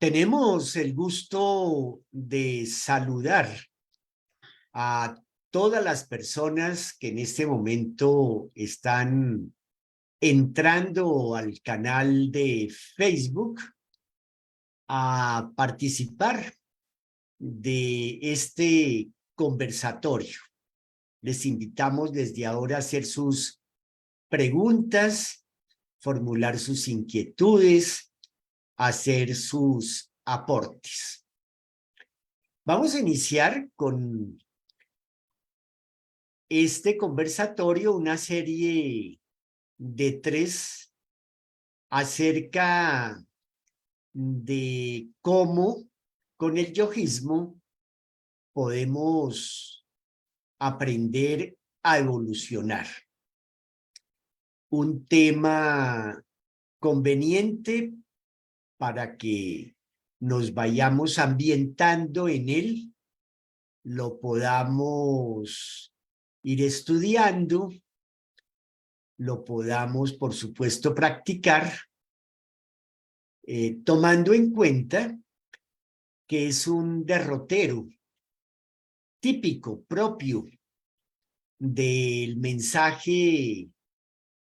Tenemos el gusto de saludar a todas las personas que en este momento están entrando al canal de Facebook a participar de este conversatorio. Les invitamos desde ahora a hacer sus preguntas, formular sus inquietudes, hacer sus aportes. Vamos a iniciar con este conversatorio, una serie de 3 acerca de cómo con el yojismo podemos aprender a evolucionar. Un tema conveniente para que nos vayamos ambientando en él, lo podamos ir estudiando, lo podamos, por supuesto, practicar, tomando en cuenta que es un derrotero típico, propio del mensaje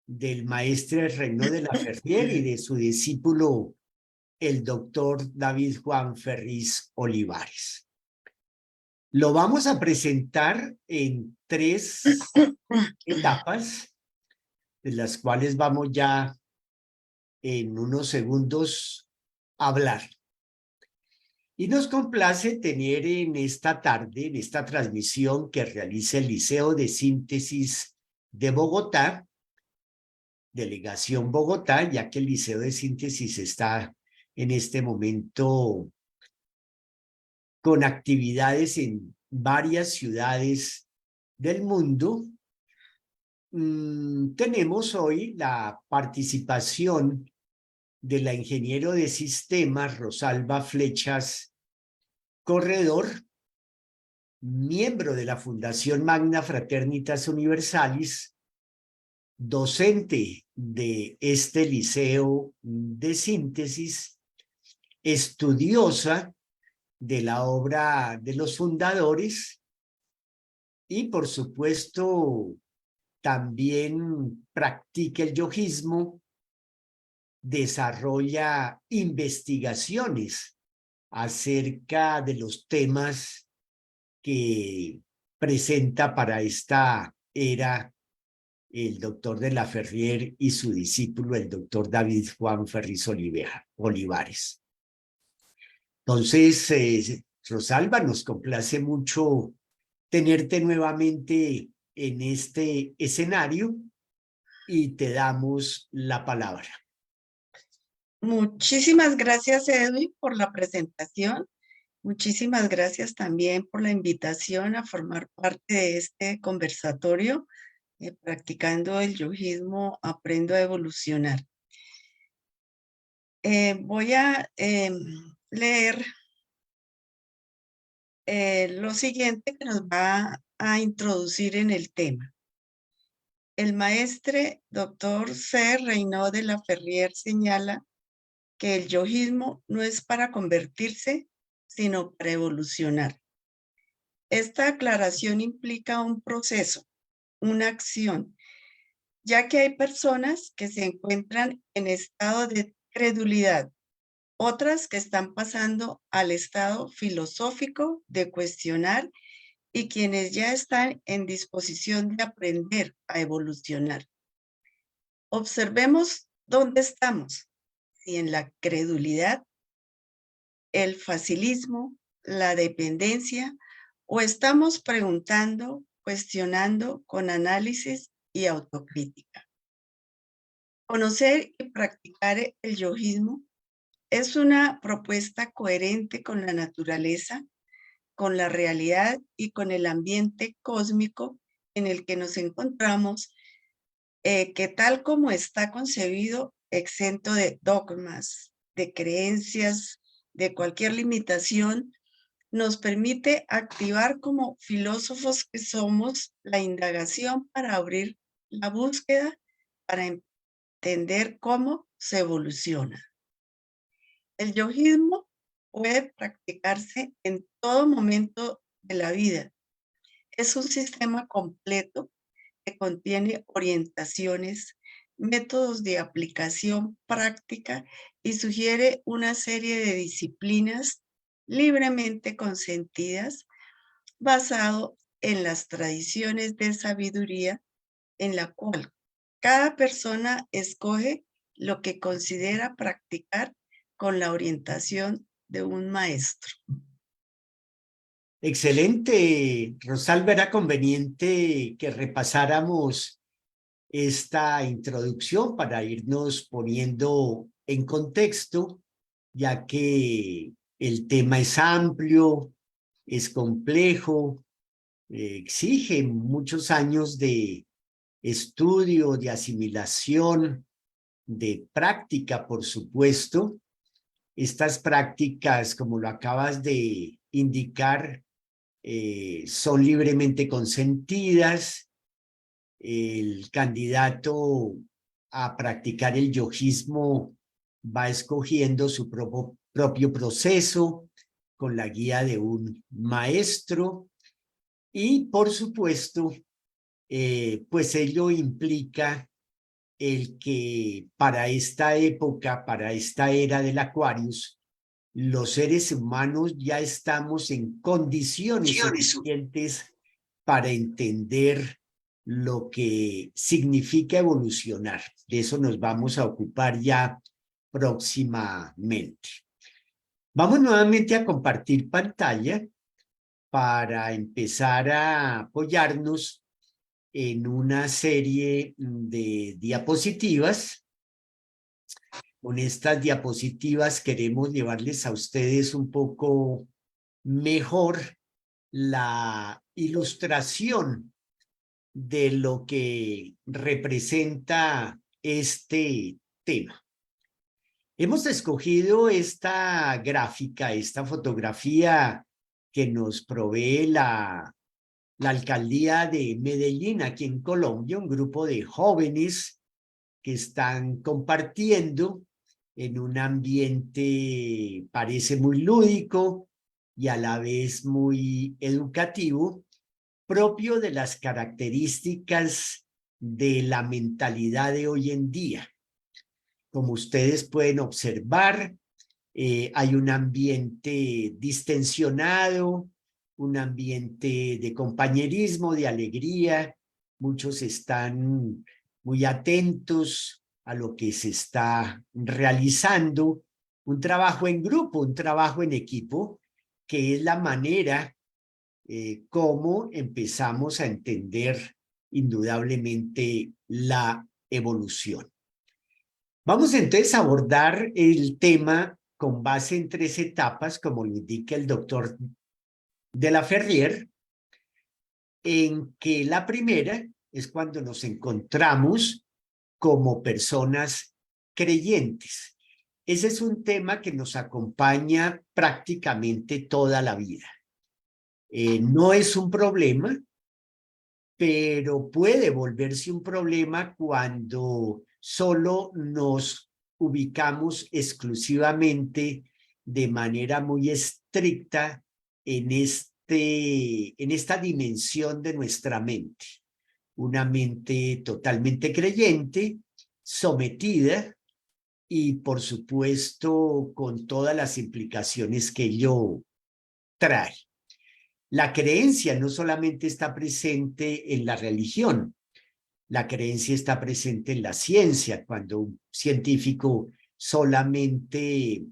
del maestre Renaud de la Ferrière y de su discípulo, el doctor David Juan Ferriz Olivares. Lo vamos a presentar en 3 etapas, de las cuales vamos ya en unos segundos a hablar. Y nos complace tener en esta tarde, en esta transmisión que realiza el Liceo de Síntesis de Bogotá, Delegación Bogotá, ya que el Liceo de Síntesis está en este momento con actividades en varias ciudades del mundo. Tenemos hoy la participación de la ingeniero de sistemas Rosalba Flechas Corredor, miembro de la Fundación Magna Fraternitas Universalis, docente de este liceo de síntesis, estudiosa de la obra de los fundadores y, por supuesto, también practica el yojismo, desarrolla investigaciones acerca de los temas que presenta para esta era el doctor de la Ferrière y su discípulo, el doctor David Juan Ferriz Olivares. Entonces, Rosalba, nos complace mucho tenerte nuevamente en este escenario y te damos la palabra. Muchísimas gracias, Edwin, por la presentación. Muchísimas gracias también por la invitación a formar parte de este conversatorio. Practicando el yojismo, aprendo a evolucionar. Voy a leer lo siguiente que nos va a introducir en el tema. El maestre Dr. C. Renaud de la Ferrière señala que el yojismo no es para convertirse, sino para evolucionar. Esta aclaración implica un proceso, una acción, ya que hay personas que se encuentran en estado de credulidad, otras que están pasando al estado filosófico de cuestionar y quienes ya están en disposición de aprender a evolucionar. Observemos dónde estamos, si en la credulidad, el facilismo, la dependencia, o estamos preguntando, cuestionando con análisis y autocrítica. Conocer y practicar el yojismo es una propuesta coherente con la naturaleza, con la realidad y con el ambiente cósmico en el que nos encontramos, que tal como está concebido, exento de dogmas, de creencias, de cualquier limitación, nos permite activar como filósofos que somos la indagación para abrir la búsqueda, para entender cómo se evoluciona. El yojismo puede practicarse en todo momento de la vida. Es un sistema completo que contiene orientaciones, métodos de aplicación práctica y sugiere una serie de disciplinas libremente consentidas basado en las tradiciones de sabiduría en la cual cada persona escoge lo que considera practicar con la orientación de un maestro. Excelente, Rosalba, era conveniente que repasáramos esta introducción para irnos poniendo en contexto, ya que el tema es amplio, es complejo, exige muchos años de estudio, de asimilación, de práctica, por supuesto. Estas prácticas, como lo acabas de indicar, son libremente consentidas. El candidato a practicar el yojismo va escogiendo su propio proceso con la guía de un maestro y, por supuesto, pues ello implica el que para esta época, para esta era del Aquarius, los seres humanos ya estamos en condiciones suficientes para entender lo que significa evolucionar. De eso nos vamos a ocupar ya próximamente. Vamos nuevamente a compartir pantalla para empezar a apoyarnos en una serie de diapositivas. Con estas diapositivas queremos llevarles a ustedes un poco mejor la ilustración de lo que representa este tema. Hemos escogido esta gráfica, esta fotografía que nos provee la alcaldía de Medellín, aquí en Colombia, un grupo de jóvenes que están compartiendo en un ambiente, parece muy lúdico y a la vez muy educativo, propio de las características de la mentalidad de hoy en día. Como ustedes pueden observar, hay un ambiente distensionado, un ambiente de compañerismo, de alegría. Muchos están muy atentos a lo que se está realizando. Un trabajo en grupo, un trabajo en equipo, que es la manera como empezamos a entender indudablemente la evolución. Vamos entonces a abordar el tema con base en 3 etapas, como lo indica el doctor de la Ferrier, en que la primera es cuando nos encontramos como personas creyentes. Ese es un tema que nos acompaña prácticamente toda la vida. No es un problema, pero puede volverse un problema cuando solo nos ubicamos exclusivamente de manera muy estricta en esta dimensión de nuestra mente. Una mente totalmente creyente, sometida y, por supuesto, con todas las implicaciones que ello trae. La creencia no solamente está presente en la religión, la creencia está presente en la ciencia, cuando un científico solamente,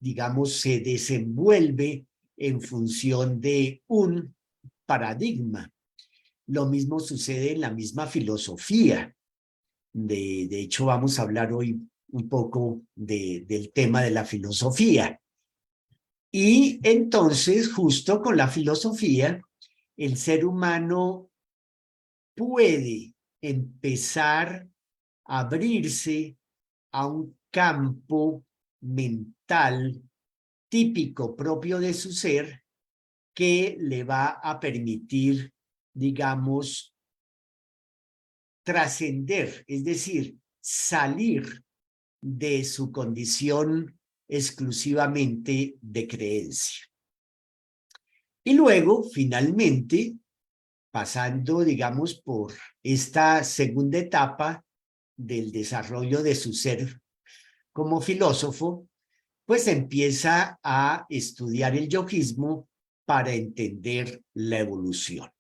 digamos, se desenvuelve en función de un paradigma. Lo mismo sucede en la misma filosofía. De hecho, vamos a hablar hoy un poco del tema de la filosofía. Y entonces, justo con la filosofía, el ser humano puede empezar a abrirse a un campo mental típico propio de su ser que le va a permitir, digamos, trascender, es decir, salir de su condición exclusivamente de creencia. Y luego, finalmente, pasando, digamos, por esta segunda etapa del desarrollo de su ser como filósofo, pues empieza a estudiar el yogismo para entender la evolución.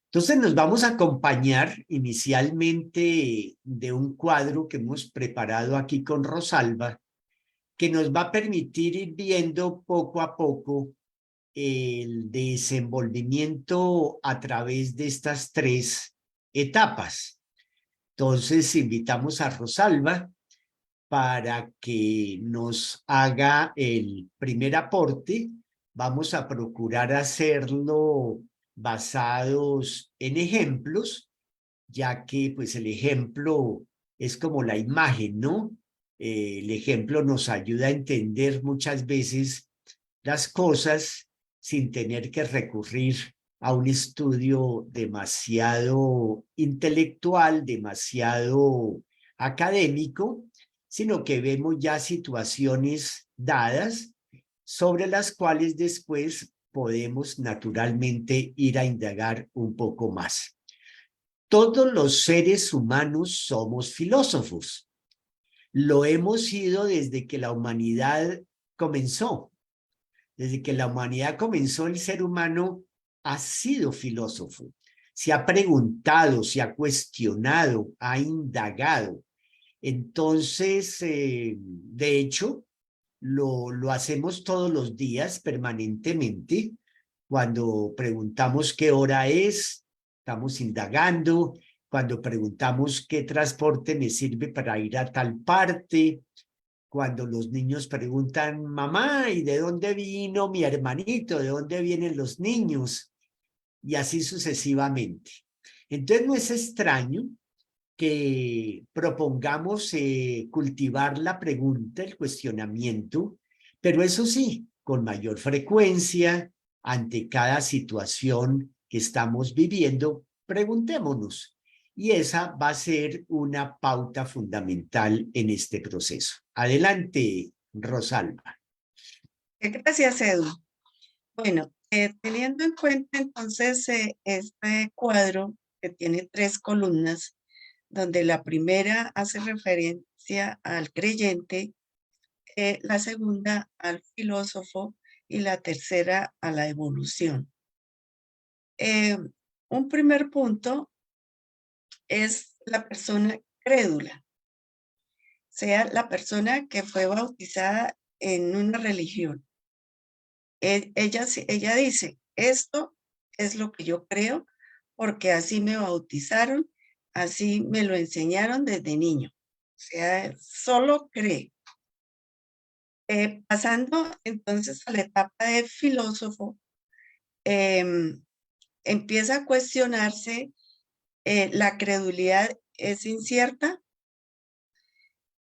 Entonces nos vamos a acompañar inicialmente de un cuadro que hemos preparado aquí con Rosalba, que nos va a permitir ir viendo poco a poco el desenvolvimiento a través de estas tres etapas. Entonces invitamos a Rosalba para que nos haga el primer aporte. Vamos a procurar hacerlo basados en ejemplos, ya que pues el ejemplo es como la imagen, ¿no? El ejemplo nos ayuda a entender muchas veces las cosas sin tener que recurrir a un estudio demasiado intelectual, demasiado académico, sino que vemos ya situaciones dadas sobre las cuales después podemos naturalmente ir a indagar un poco más. Todos los seres humanos somos filósofos. Lo hemos sido desde que la humanidad comenzó. Desde que la humanidad comenzó, el ser humano ha sido filósofo. Se ha preguntado, se ha cuestionado, ha indagado. Entonces, de hecho, lo hacemos todos los días, permanentemente. Cuando preguntamos qué hora es, estamos indagando. Cuando preguntamos qué transporte me sirve para ir a tal parte. Cuando los niños preguntan, mamá, ¿y de dónde vino mi hermanito? ¿De dónde vienen los niños? Y así sucesivamente. Entonces no es extraño que propongamos cultivar la pregunta, el cuestionamiento, pero eso sí, con mayor frecuencia, ante cada situación que estamos viviendo, preguntémonos. Y esa va a ser una pauta fundamental en este proceso. Adelante, Rosalba. Gracias, Edu. Bueno, teniendo en cuenta entonces este cuadro que tiene tres columnas, donde la primera hace referencia al creyente, la segunda al filósofo y la tercera a la evolución. Un primer punto es la persona crédula, sea la persona que fue bautizada en una religión. Ella dice, esto es lo que yo creo porque así me bautizaron, así me lo enseñaron desde niño. O sea, solo cree. Pasando entonces a la etapa de filósofo, empieza a cuestionarse, la credulidad es incierta,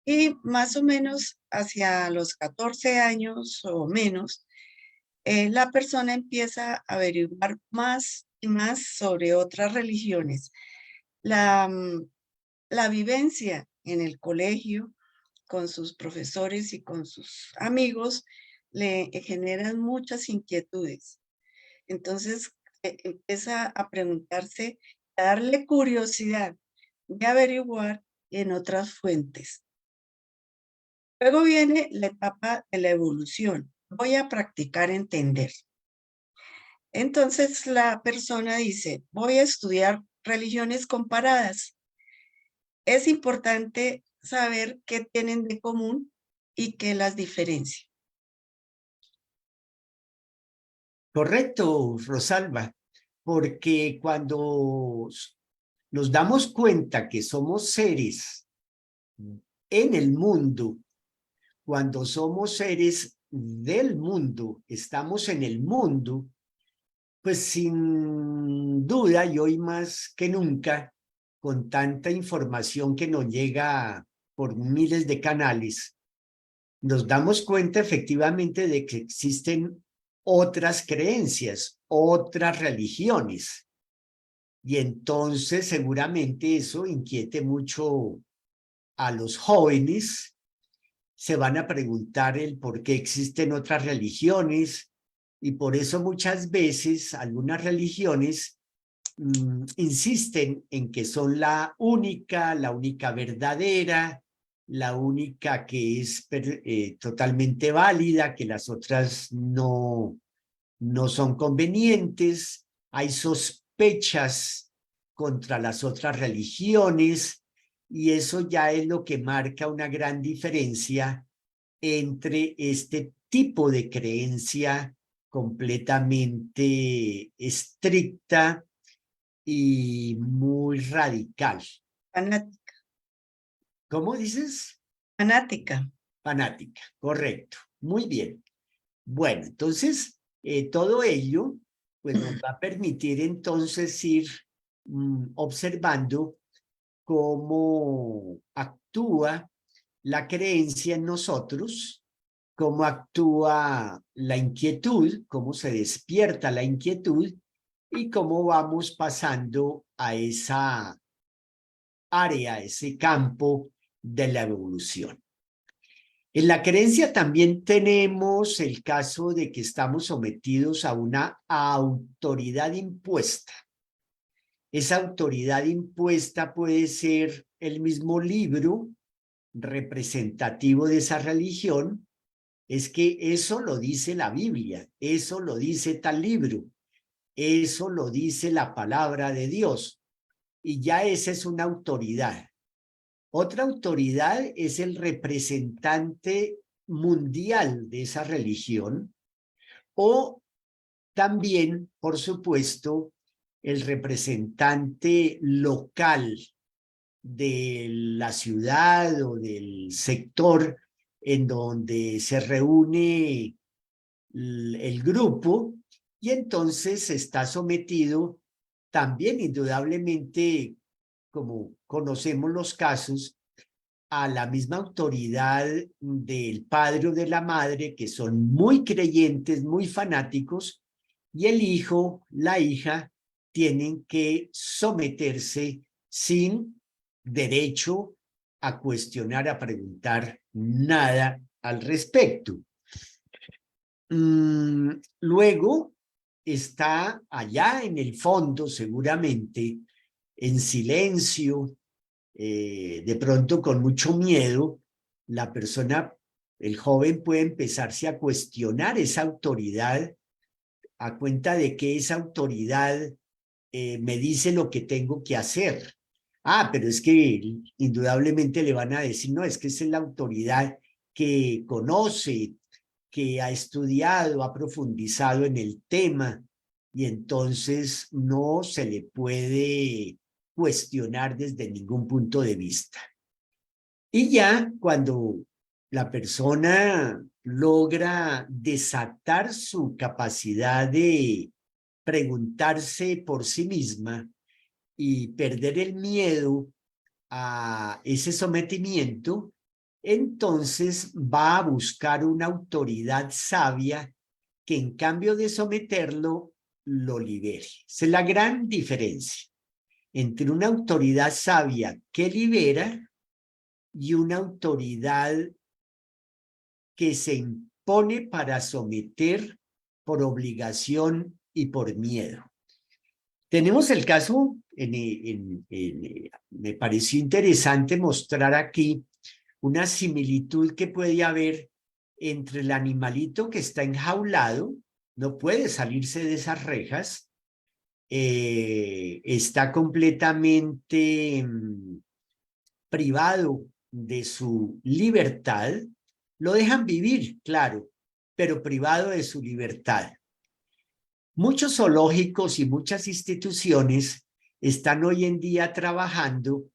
y más o menos hacia los 14 años o menos, la persona empieza a averiguar más y más sobre otras religiones. La vivencia en el colegio con sus profesores y con sus amigos le generan muchas inquietudes. Entonces, empieza a preguntarse, a darle curiosidad de averiguar en otras fuentes. Luego viene la etapa de la evolución. Voy a practicar entender. Entonces la persona dice, voy a estudiar religiones comparadas. Es importante saber qué tienen de común y qué las diferencia. Correcto, Rosalba, porque cuando nos damos cuenta que somos seres en el mundo, cuando somos seres del mundo, estamos en el mundo, pues sin duda y hoy más que nunca, con tanta información que nos llega por miles de canales, nos damos cuenta efectivamente de que existen otras creencias, otras religiones. Y entonces seguramente eso inquiete mucho a los jóvenes se van a preguntar el por qué existen otras religiones, y por eso muchas veces algunas religiones insisten en que son la única verdadera, la única que es totalmente válida, que las otras no son convenientes. Hay sospechas contra las otras religiones, y eso ya es lo que marca una gran diferencia entre este tipo de creencia completamente estricta y muy radical. Fanática. ¿Cómo dices? Fanática. Fanática, correcto. Muy bien. Bueno, entonces, todo ello pues nos va a permitir entonces ir observando cómo actúa la creencia en nosotros, cómo actúa la inquietud, cómo se despierta la inquietud y cómo vamos pasando a esa área, ese campo de la evolución. En la creencia también tenemos el caso de que estamos sometidos a una autoridad impuesta. Esa autoridad impuesta puede ser el mismo libro representativo de esa religión. Es que eso lo dice la Biblia, eso lo dice tal libro, eso lo dice la palabra de Dios, y ya esa es una autoridad. Otra autoridad es el representante mundial de esa religión, o también, por supuesto, el representante local de la ciudad o del sector en donde se reúne el grupo, y entonces está sometido también indudablemente, como conocemos los casos, a la misma autoridad del padre o de la madre, que son muy creyentes, muy fanáticos, y el hijo, la hija, tienen que someterse sin derecho a cuestionar, a preguntar nada al respecto. Luego está allá en el fondo, seguramente, en silencio, de pronto con mucho miedo, la persona, el joven puede empezarse a cuestionar esa autoridad, a cuenta de que esa autoridad me dice lo que tengo que hacer. Ah, pero es que indudablemente le van a decir, no, es que esa es la autoridad que conoce, que ha estudiado, ha profundizado en el tema, y entonces no se le puede cuestionar desde ningún punto de vista. Y ya cuando la persona logra desatar su capacidad de preguntarse por sí misma y perder el miedo a ese sometimiento, entonces va a buscar una autoridad sabia que, en cambio de someterlo, lo libere. Esa es la gran diferencia entre una autoridad sabia que libera y una autoridad que se impone para someter por obligación y por miedo. Tenemos el caso, me pareció interesante mostrar aquí una similitud que puede haber entre el animalito que está enjaulado, no puede salirse de esas rejas, está completamente privado de su libertad, lo dejan vivir, claro, pero privado de su libertad. Muchos zoológicos y muchas instituciones están hoy en día trabajando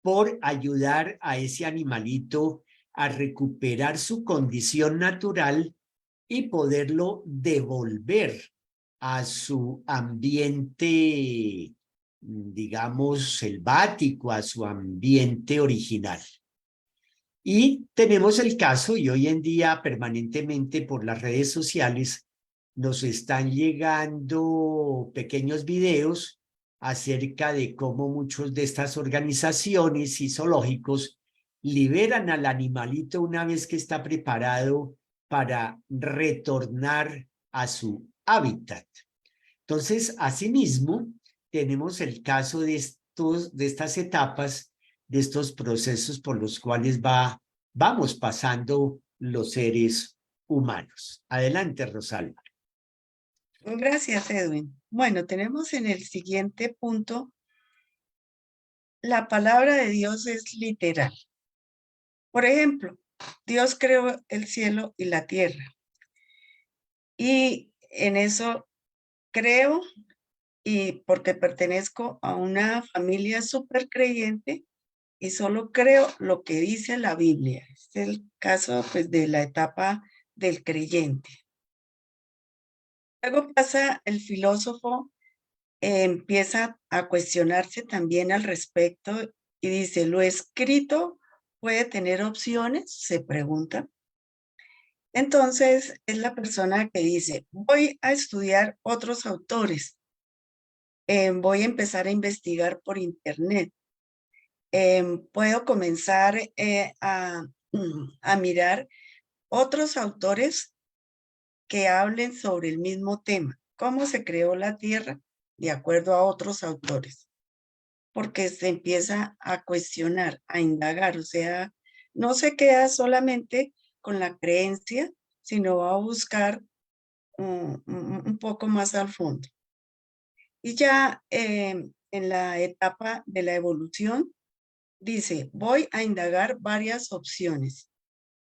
por ayudar a ese animalito a recuperar su condición natural y poderlo devolver a su ambiente, digamos, selvático, a su ambiente original. Y tenemos el caso, y hoy en día permanentemente por las redes sociales nos están llegando pequeños videos acerca de cómo muchos de estas organizaciones y zoológicos liberan al animalito una vez que está preparado para retornar a su hábitat. Entonces, asimismo, tenemos el caso de estas etapas, de estos procesos por los cuales vamos pasando los seres humanos. Adelante, Rosalba. Gracias, Edwin. Bueno, tenemos en el siguiente punto, la palabra de Dios es literal. Por ejemplo, Dios creó el cielo y la tierra. Y en eso creo, y porque pertenezco a una familia súper creyente, y solo creo lo que dice la Biblia. Es el caso, pues, de la etapa del creyente. Luego pasa el filósofo, empieza a cuestionarse también al respecto y dice, ¿lo escrito puede tener opciones? Se pregunta. Entonces, es la persona que dice, voy a estudiar otros autores, voy a empezar a investigar por internet, puedo comenzar a mirar otros autores que hablen sobre el mismo tema, cómo se creó la Tierra de acuerdo a otros autores, porque se empieza a cuestionar, a indagar, o sea, no se queda solamente con la creencia, sino va a buscar un poco más al fondo. Y ya en la etapa de la evolución, dice, voy a indagar varias opciones.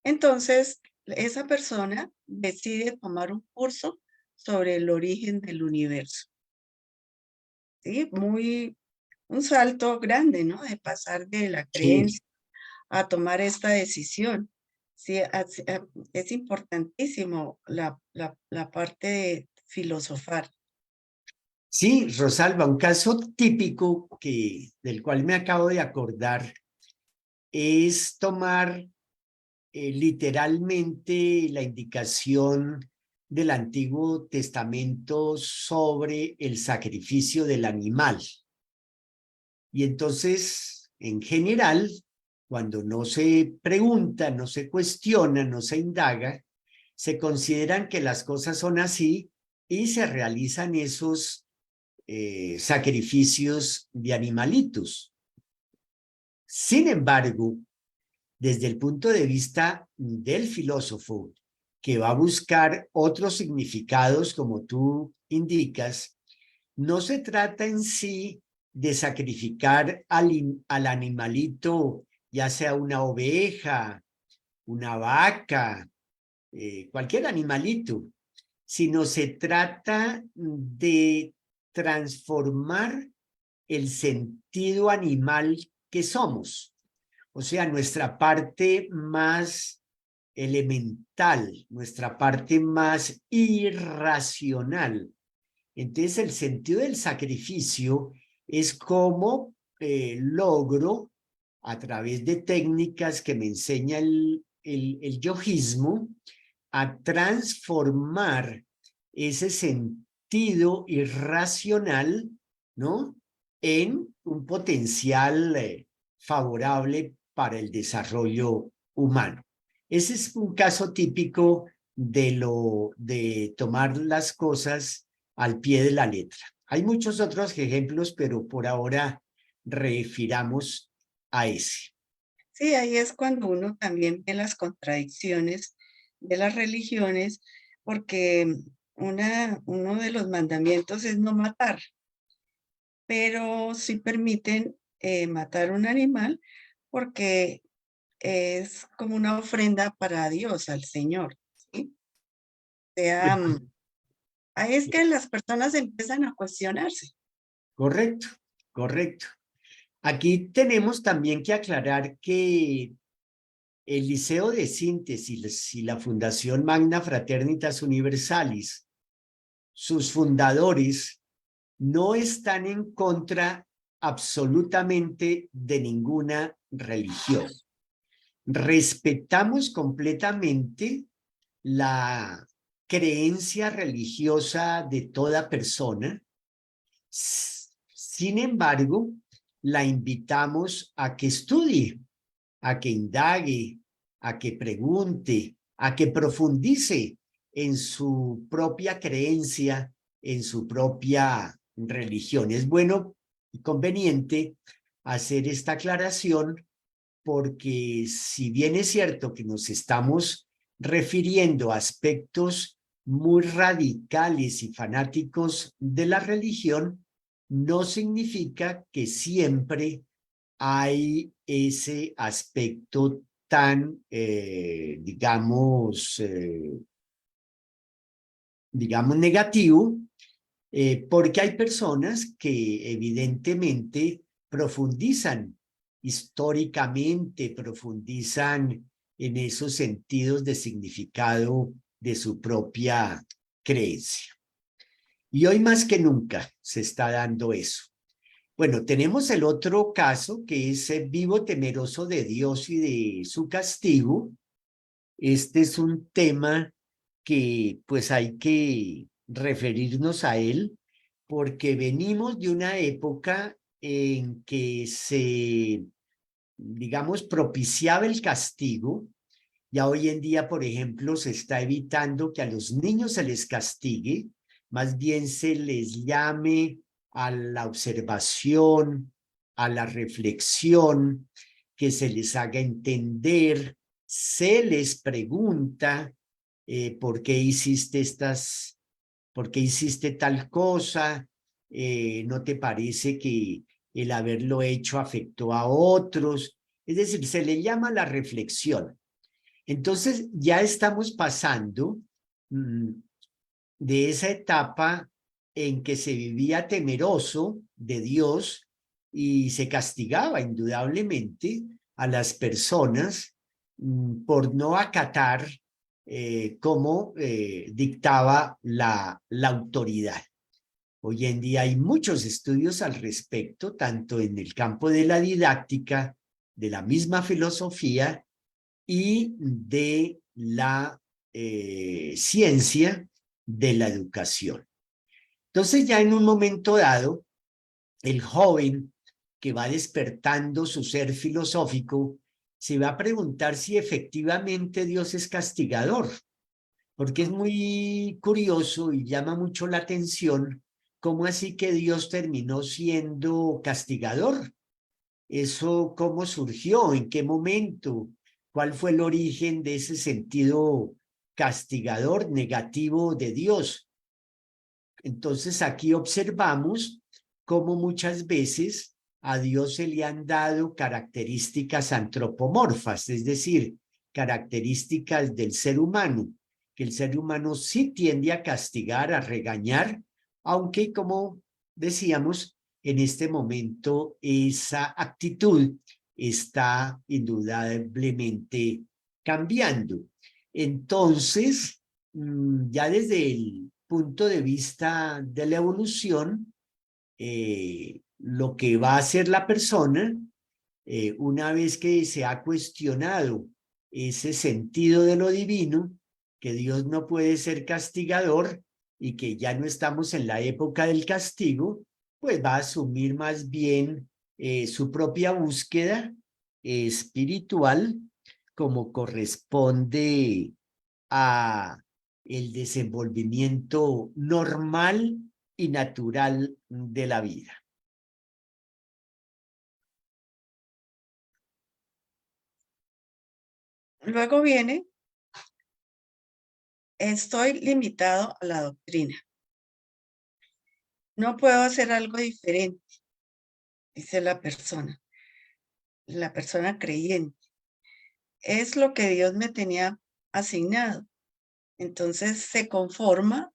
Entonces, esa persona decide tomar un curso sobre el origen del universo. ¿Sí? Un salto grande, ¿no? De pasar de la Sí, creencia a tomar esta decisión. Sí, es importantísimo la parte de filosofar. sí, Rosalba, un caso típico del cual me acabo de acordar es tomar literalmente la indicación del Antiguo Testamento sobre el sacrificio del animal. Y entonces, en general, cuando no se pregunta, no se cuestiona, no se indaga, se consideran que las cosas son así y se realizan esos sacrificios de animalitos. Sin embargo, desde el punto de vista del filósofo, que va a buscar otros significados, como tú indicas, no se trata en sí de sacrificar al animalito, ya sea una oveja, una vaca, cualquier animalito, sino se trata de transformar el sentido animal que somos. O sea, nuestra parte más elemental, nuestra parte más irracional. Entonces, el sentido del sacrificio es cómo logro, a través de técnicas que me enseña el yojismo, a transformar ese sentido irracional, ¿no?, en un potencial favorable para el desarrollo humano. Ese es un caso típico de tomar las cosas al pie de la letra. Hay muchos otros ejemplos, pero por ahora refiramos a ese. Sí, ahí es cuando uno también ve las contradicciones de las religiones, porque uno de los mandamientos es no matar, pero sí permiten matar un animal porque es como una ofrenda para Dios, al Señor, ¿sí? O sea, ahí es que las personas empiezan a cuestionarse. Correcto, correcto. Aquí tenemos también que aclarar que el Liceo de Síntesis y la Fundación Magna Fraternitas Universalis, sus fundadores, no están en contra absolutamente de ninguna religión. Respetamos completamente la creencia religiosa de toda persona. Sin embargo, la invitamos a que estudie, a que indague, a que pregunte, a que profundice en su propia creencia, en su propia religión. Es bueno y conveniente hacer esta aclaración porque si bien es cierto que nos estamos refiriendo a aspectos muy radicales y fanáticos de la religión, no significa que siempre hay ese aspecto tan, digamos, negativo, porque hay personas que evidentemente profundizan históricamente, profundizan en esos sentidos de significado de su propia creencia. Y hoy más que nunca se está dando eso. Bueno, tenemos el otro caso que es vivo temeroso de Dios y de su castigo. Este es un tema que pues hay que referirnos a él porque venimos de una época en que se, digamos, propiciaba el castigo. Ya hoy en día, por ejemplo, se está evitando que a los niños se les castigue, más bien se les llame a la observación, a la reflexión, que se les haga entender, se les pregunta ¿por qué hiciste por qué hiciste tal cosa? ¿No te parece que el haberlo hecho afectó a otros? Es decir, se le llama la reflexión. Entonces ya estamos pasando de esa etapa en que se vivía temeroso de Dios y se castigaba indudablemente a las personas por no acatar como dictaba la autoridad. Hoy en día hay muchos estudios al respecto, tanto en el campo de la didáctica, de la misma filosofía, y de la ciencia de la educación. Entonces ya en un momento dado, el joven que va despertando su ser filosófico se va a preguntar si efectivamente Dios es castigador, porque es muy curioso y llama mucho la atención cómo así que Dios terminó siendo castigador. ¿Eso cómo surgió? ¿En qué momento? ¿Cuál fue el origen de ese sentido castigador, negativo de Dios? Entonces aquí observamos cómo muchas veces a Dios se le han dado características antropomorfas, es decir, características del ser humano, que el ser humano sí tiende a castigar, a regañar, aunque como decíamos, en este momento esa actitud está indudablemente cambiando. Entonces, ya desde el punto de vista de la evolución, lo que va a hacer la persona, una vez que se ha cuestionado ese sentido de lo divino, que Dios no puede ser castigador y que ya no estamos en la época del castigo, pues va a asumir más bien su propia búsqueda espiritual como corresponde a el desenvolvimiento normal y natural de la vida. Luego viene, estoy limitado a la doctrina. No puedo hacer algo diferente, dice la persona creyente. Es lo que Dios me tenía asignado. Entonces se conforma,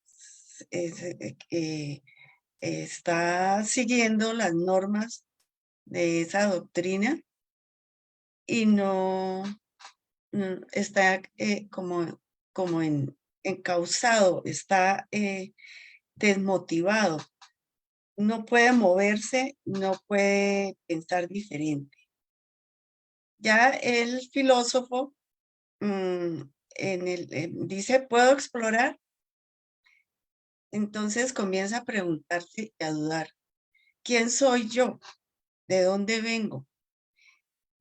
está siguiendo las normas de esa doctrina y no está como encauzado, está desmotivado, no puede moverse, no puede pensar diferente. Ya el filósofo dice, ¿puedo explorar? Entonces comienza a preguntarse y a dudar, ¿quién soy yo? ¿De dónde vengo?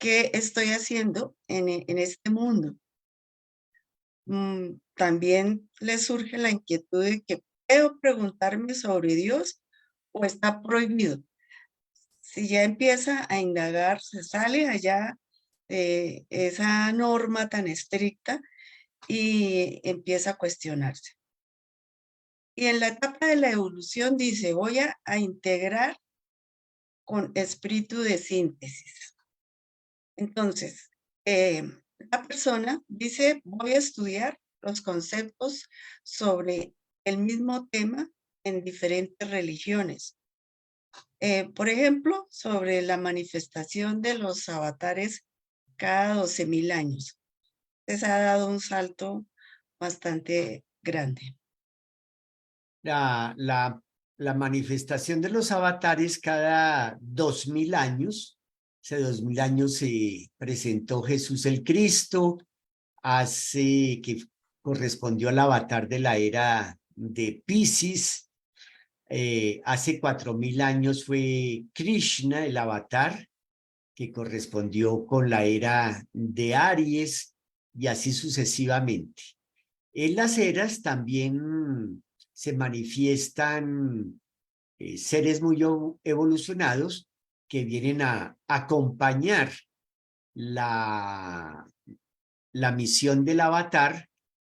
qué estoy haciendo en este mundo. También le surge la inquietud de que puedo preguntarme sobre Dios o está prohibido. Si ya empieza a indagar, se sale allá de esa norma tan estricta y empieza a cuestionarse. Y en la etapa de la evolución dice, voy a integrar con espíritu de síntesis. Entonces, la persona dice, voy a estudiar los conceptos sobre el mismo tema en diferentes religiones. Por ejemplo, sobre la manifestación de los avatares cada 12.000 años. Les ha dado un salto bastante grande. La, la, la manifestación de los avatares cada 2000 años. Hace 2000 años se presentó Jesús el Cristo, que correspondió al avatar de la era de Piscis. Hace 4000 años fue Krishna, el avatar, que correspondió con la era de Aries, y así sucesivamente. En las eras también se manifiestan seres muy evolucionados que vienen a acompañar la, la misión del avatar,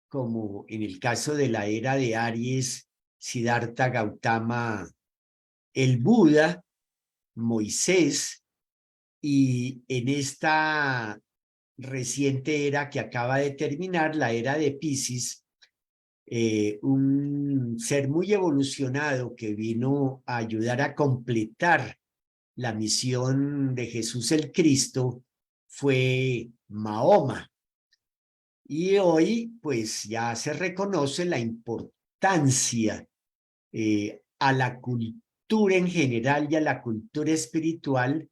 como en el caso de la era de Aries, Siddhartha Gautama, el Buda, Moisés, y en esta reciente era que acaba de terminar, la era de Piscis, un ser muy evolucionado que vino a ayudar a completar la misión de Jesús el Cristo fue Mahoma. Y hoy pues ya se reconoce la importancia a la cultura en general y a la cultura espiritual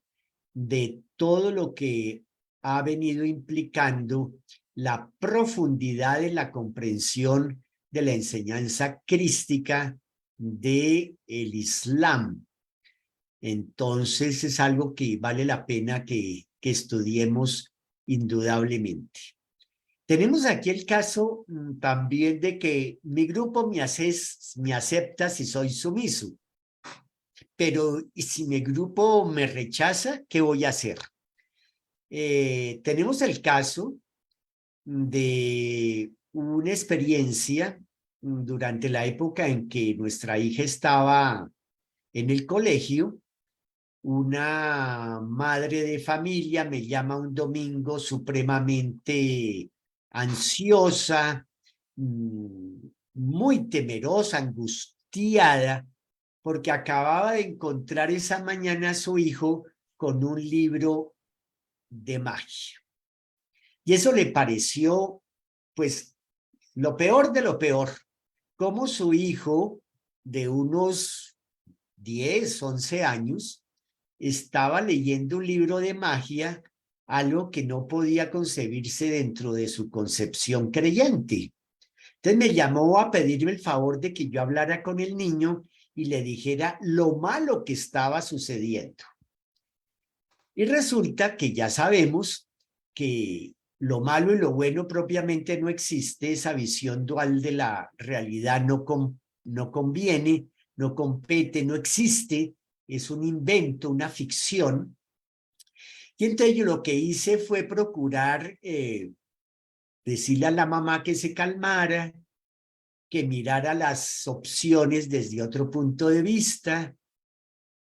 de todo lo que ha venido implicando la profundidad de la comprensión de la enseñanza crística del Islam. Entonces es algo que vale la pena que estudiemos indudablemente. Tenemos aquí el caso también de que mi grupo me acepta si soy sumiso, pero ¿y si mi grupo me rechaza, qué voy a hacer? Tenemos el caso de una experiencia durante la época en que nuestra hija estaba en el colegio. Una madre de familia me llama un domingo supremamente ansiosa, muy temerosa, angustiada, porque acababa de encontrar esa mañana a su hijo con un libro de magia. Y eso le pareció, pues, lo peor de lo peor, como su hijo de unos 10, 11 años estaba leyendo un libro de magia, algo que no podía concebirse dentro de su concepción creyente. Entonces me llamó a pedirme el favor de que yo hablara con el niño y le dijera lo malo que estaba sucediendo. Y resulta que ya sabemos que lo malo y lo bueno propiamente no existe, esa visión dual de la realidad no conviene, no compete, no existe, es un invento, una ficción. Y entonces yo lo que hice fue procurar decirle a la mamá que se calmara, que mirara las opciones desde otro punto de vista,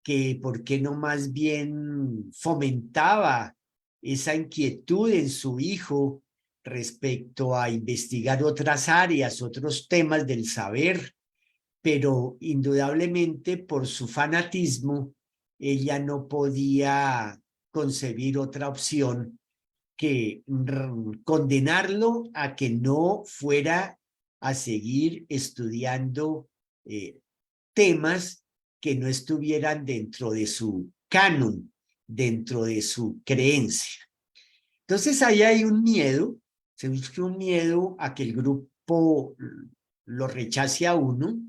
que por qué no más bien fomentaba esa inquietud en su hijo respecto a investigar otras áreas, otros temas del saber, pero indudablemente por su fanatismo, ella no podía concebir otra opción que condenarlo a que no fuera a seguir estudiando temas que no estuvieran dentro de su canon, dentro de su creencia. Entonces ahí hay un miedo, se busca un miedo a que el grupo lo rechace a uno,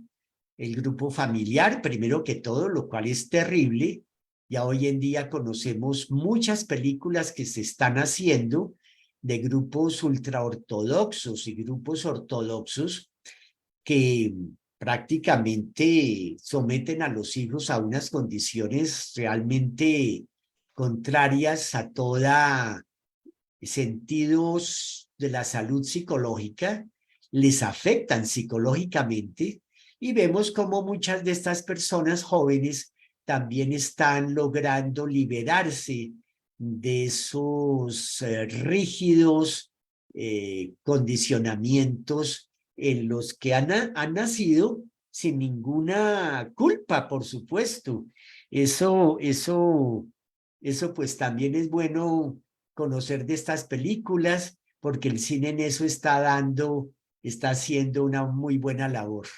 el grupo familiar, primero que todo, lo cual es terrible, Ya hoy en día conocemos muchas películas que se están haciendo de grupos ultraortodoxos y grupos ortodoxos que prácticamente someten a los hijos a unas condiciones realmente contrarias a toda sentidos de la salud psicológica, les afectan psicológicamente y vemos cómo muchas de estas personas jóvenes también están logrando liberarse de esos rígidos condicionamientos en los que han nacido sin ninguna culpa, por supuesto. Eso pues también es bueno conocer de estas películas, porque el cine en eso está haciendo una muy buena labor.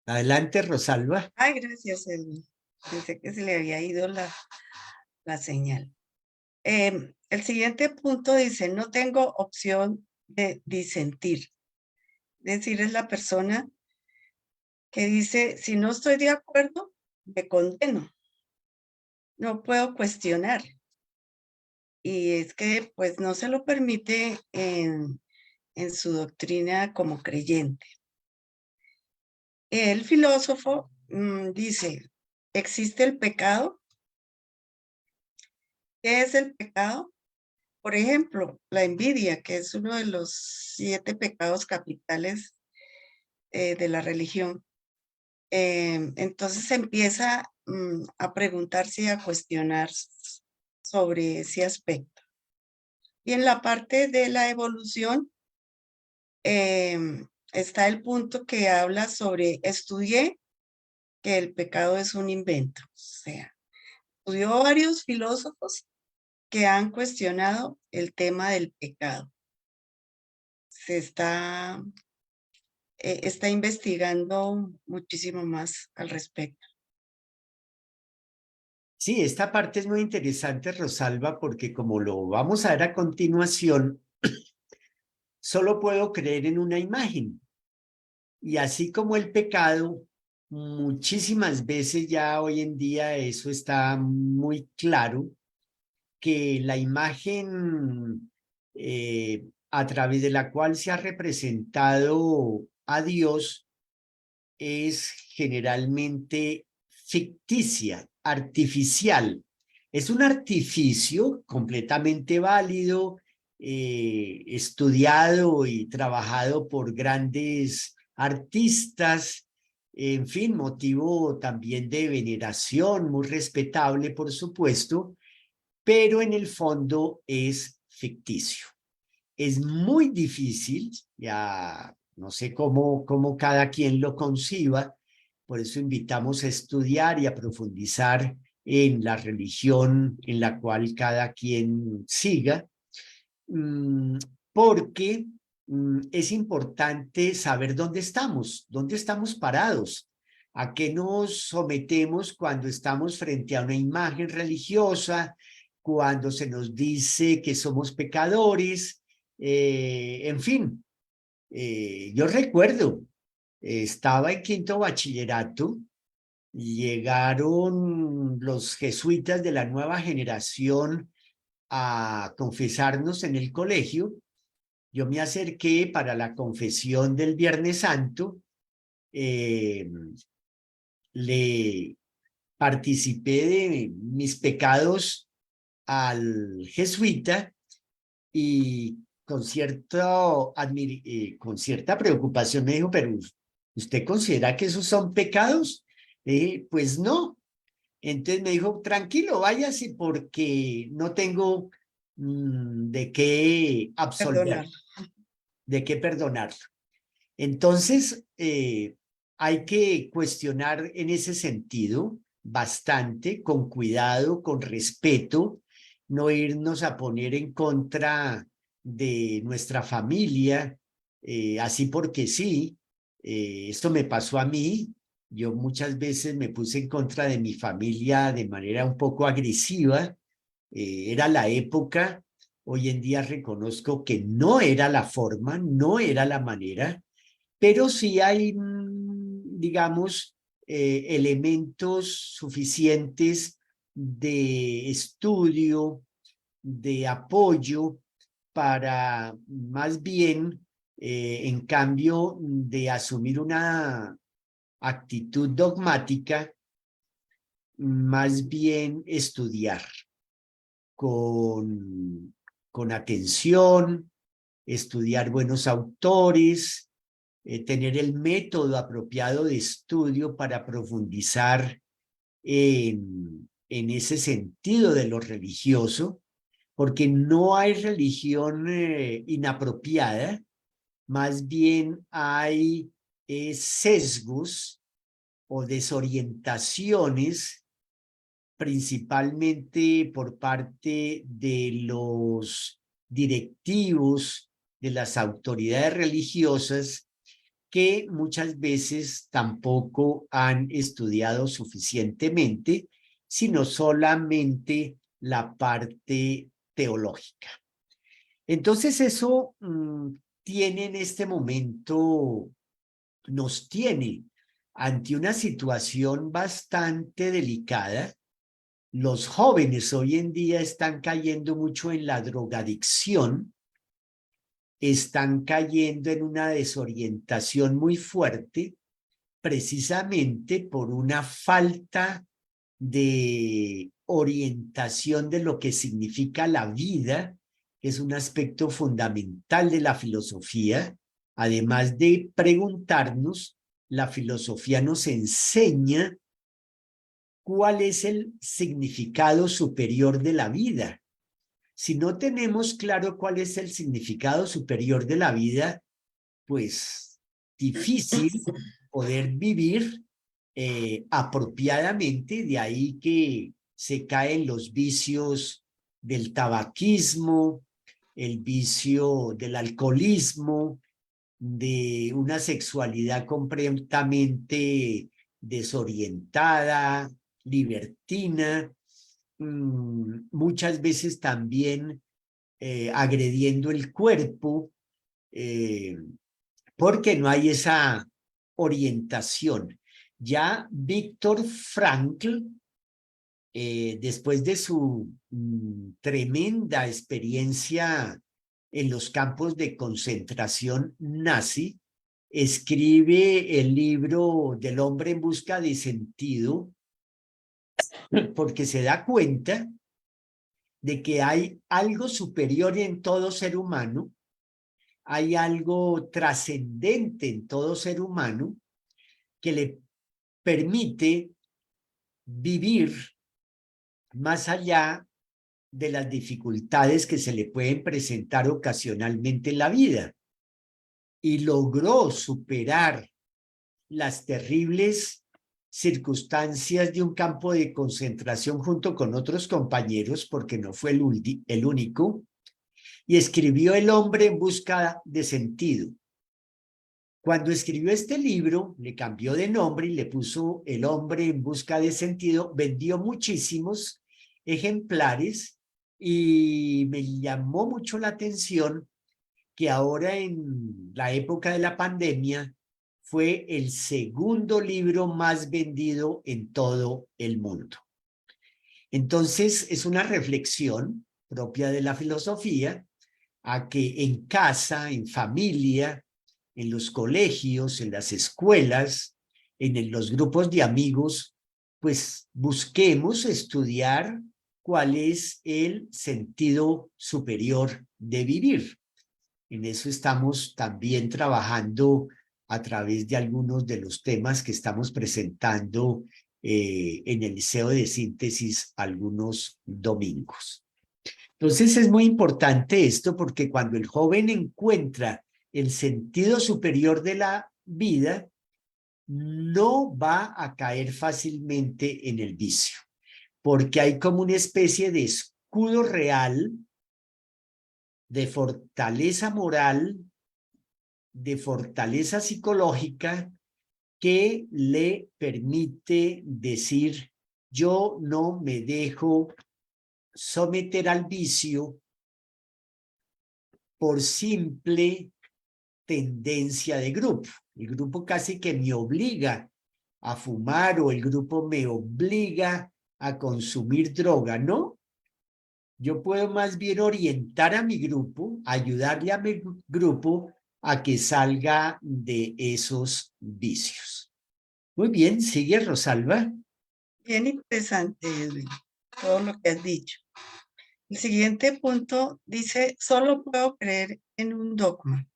Adelante, Rosalba. Ay, gracias, Edwin. Pensé que se le había ido la señal. El siguiente punto dice, no tengo opción de disentir. Es decir, es la persona que dice, si no estoy de acuerdo, me condeno. No puedo cuestionar. Y es que pues no se lo permite en su doctrina como creyente. El filósofo dice, ¿existe el pecado? ¿Qué es el pecado? Por ejemplo, la envidia, que es uno de los 7 pecados capitales de la religión. Entonces empieza a preguntarse y a cuestionar sobre ese aspecto. Y en la parte de la evolución está el punto que habla sobre estudié que el pecado es un invento. O sea, estudió varios filósofos que han cuestionado el tema del pecado. Se está investigando muchísimo más al respecto. Sí, esta parte es muy interesante, Rosalba, porque como lo vamos a ver a continuación, solo puedo creer en una imagen. Y así como el pecado, muchísimas veces ya hoy en día eso está muy claro, que la imagen a través de la cual se ha representado a Dios es generalmente ficticia, artificial. Es un artificio completamente válido, estudiado y trabajado por grandes artistas, en fin, motivo también de veneración, muy respetable, por supuesto, pero en el fondo es ficticio. Es muy difícil, ya no sé cómo cada quien lo conciba, por eso invitamos a estudiar y a profundizar en la religión en la cual cada quien siga, porque es importante saber dónde estamos parados, a qué nos sometemos cuando estamos frente a una imagen religiosa, cuando se nos dice que somos pecadores, en fin. Yo recuerdo, estaba en quinto bachillerato y llegaron los jesuitas de la nueva generación a confesarnos en el colegio. Yo me acerqué para la confesión del Viernes Santo, le participé de mis pecados al jesuita y con cierta preocupación me dijo, pero ¿usted considera que esos son pecados? Pues no. Entonces me dijo, tranquilo, váyase porque no tengo de qué Perdonar. absolver, de qué perdonarlo. Entonces, hay que cuestionar en ese sentido bastante, con cuidado, con respeto, no irnos a poner en contra de nuestra familia, así porque sí. Esto me pasó a mí. Yo muchas veces me puse en contra de mi familia de manera un poco agresiva. Era la época. Hoy en día reconozco que no era la forma, no era la manera, pero sí hay, digamos, elementos suficientes de estudio, de apoyo para más bien, en cambio de asumir una actitud dogmática, más bien estudiar con, con atención, estudiar buenos autores, tener el método apropiado de estudio para profundizar en ese sentido de lo religioso, porque no hay religión inapropiada, más bien hay sesgos o desorientaciones, principalmente por parte de los directivos, de las autoridades religiosas, que muchas veces tampoco han estudiado suficientemente, sino solamente la parte teológica. Entonces eso tiene en este momento, nos tiene ante una situación bastante delicada. Los jóvenes hoy en día están cayendo mucho en la drogadicción, están cayendo en una desorientación muy fuerte, precisamente por una falta de orientación de lo que significa la vida, que es un aspecto fundamental de la filosofía. Además de preguntarnos, la filosofía nos enseña cuál es el significado superior de la vida. Si no tenemos claro cuál es el significado superior de la vida, pues difícil poder vivir apropiadamente. De ahí que se caen los vicios del tabaquismo, el vicio del alcoholismo, de una sexualidad completamente desorientada, libertina, muchas veces también agrediendo el cuerpo, eh, porque no hay esa orientación. Ya Víctor Frankl, después de su tremenda experiencia en los campos de concentración nazi, escribe el libro del hombre en busca de sentido, porque se da cuenta de que hay algo superior en todo ser humano, hay algo trascendente en todo ser humano que le permite vivir más allá de las dificultades que se le pueden presentar ocasionalmente en la vida. Y logró superar las terribles circunstancias de un campo de concentración junto con otros compañeros, porque no fue el único, y escribió El hombre en busca de sentido. Cuando escribió este libro, le cambió de nombre y le puso El hombre en busca de sentido. Vendió muchísimos ejemplares y me llamó mucho la atención que ahora en la época de la pandemia fue el segundo libro más vendido en todo el mundo. Entonces, es una reflexión propia de la filosofía a que en casa, en familia, en los colegios, en las escuelas, en los grupos de amigos, pues busquemos estudiar cuál es el sentido superior de vivir. En eso estamos también trabajando a través de algunos de los temas que estamos presentando en el Liceo de Síntesis algunos domingos. Entonces es muy importante esto porque cuando el joven encuentra el sentido superior de la vida, no va a caer fácilmente en el vicio, porque hay como una especie de escudo real de fortaleza moral, de fortaleza psicológica, que le permite decir: yo no me dejo someter al vicio por simple tendencia de grupo. El grupo casi que me obliga a fumar o el grupo me obliga a consumir droga, ¿no? Yo puedo más bien orientar a mi grupo, ayudarle a mi grupo a que salga de esos vicios. Muy bien, sigue Rosalba. Bien interesante, Edwin, todo lo que has dicho. El siguiente punto dice, solo puedo creer en un dogma,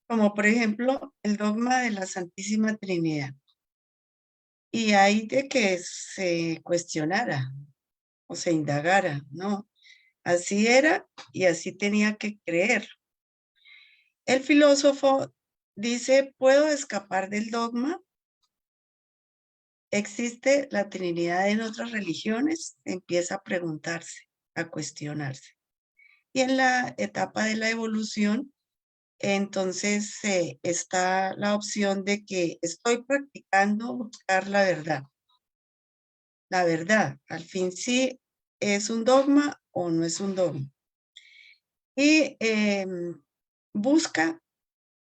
como por ejemplo el dogma de la Santísima Trinidad. Y hay de que se cuestionara o se indagara, ¿no? Así era y así tenía que creer. El filósofo dice, ¿puedo escapar del dogma? ¿Existe la Trinidad en otras religiones? Empieza a preguntarse, a cuestionarse. Y en la etapa de la evolución, entonces está la opción de que estoy practicando buscar la verdad. La verdad, al fin sí es un dogma o no es un dogma. Y busca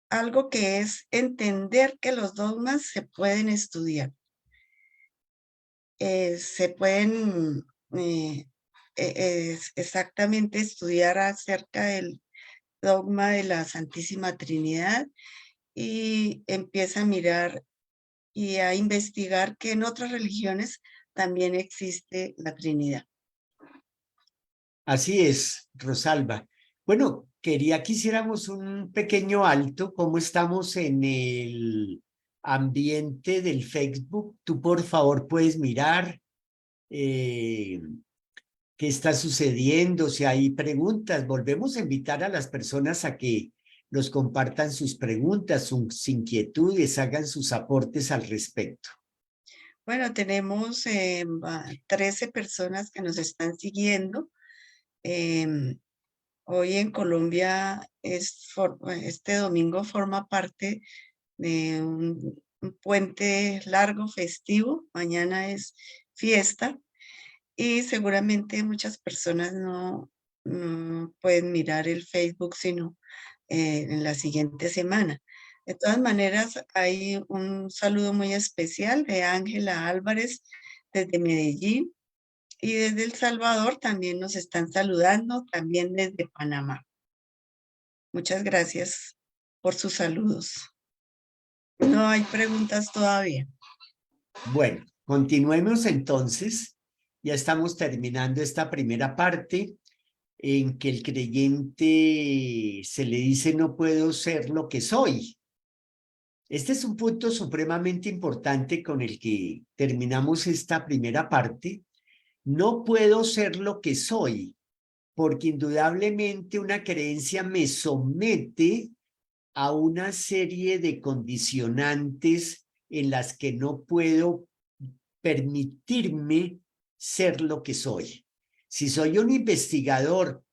algo que es entender que los dogmas se pueden estudiar. Se pueden exactamente estudiar acerca del dogma de la Santísima Trinidad y empieza a mirar y a investigar que en otras religiones también existe la Trinidad. Así es, Rosalba. Bueno, quería que hiciéramos un pequeño alto. ¿Cómo estamos en el ambiente del Facebook? Tú, por favor, puedes mirar qué está sucediendo, si hay preguntas. Volvemos a invitar a las personas a que nos compartan sus preguntas, sus inquietudes, hagan sus aportes al respecto. Bueno, tenemos 13 personas que nos están siguiendo. Hoy en Colombia este domingo forma parte de un puente largo festivo. Mañana es fiesta y seguramente muchas personas no pueden mirar el Facebook sino en la siguiente semana. De todas maneras, hay un saludo muy especial de Ángela Álvarez desde Medellín y desde El Salvador también nos están saludando, también desde Panamá. Muchas gracias por sus saludos. No hay preguntas todavía. Bueno, continuemos entonces. Ya estamos terminando esta primera parte en que el creyente se le dice no puedo ser lo que soy. Este es un punto supremamente importante con el que terminamos esta primera parte. No puedo ser lo que soy, porque indudablemente una creencia me somete a una serie de condicionantes en las que no puedo permitirme ser lo que soy. Si soy un investigador,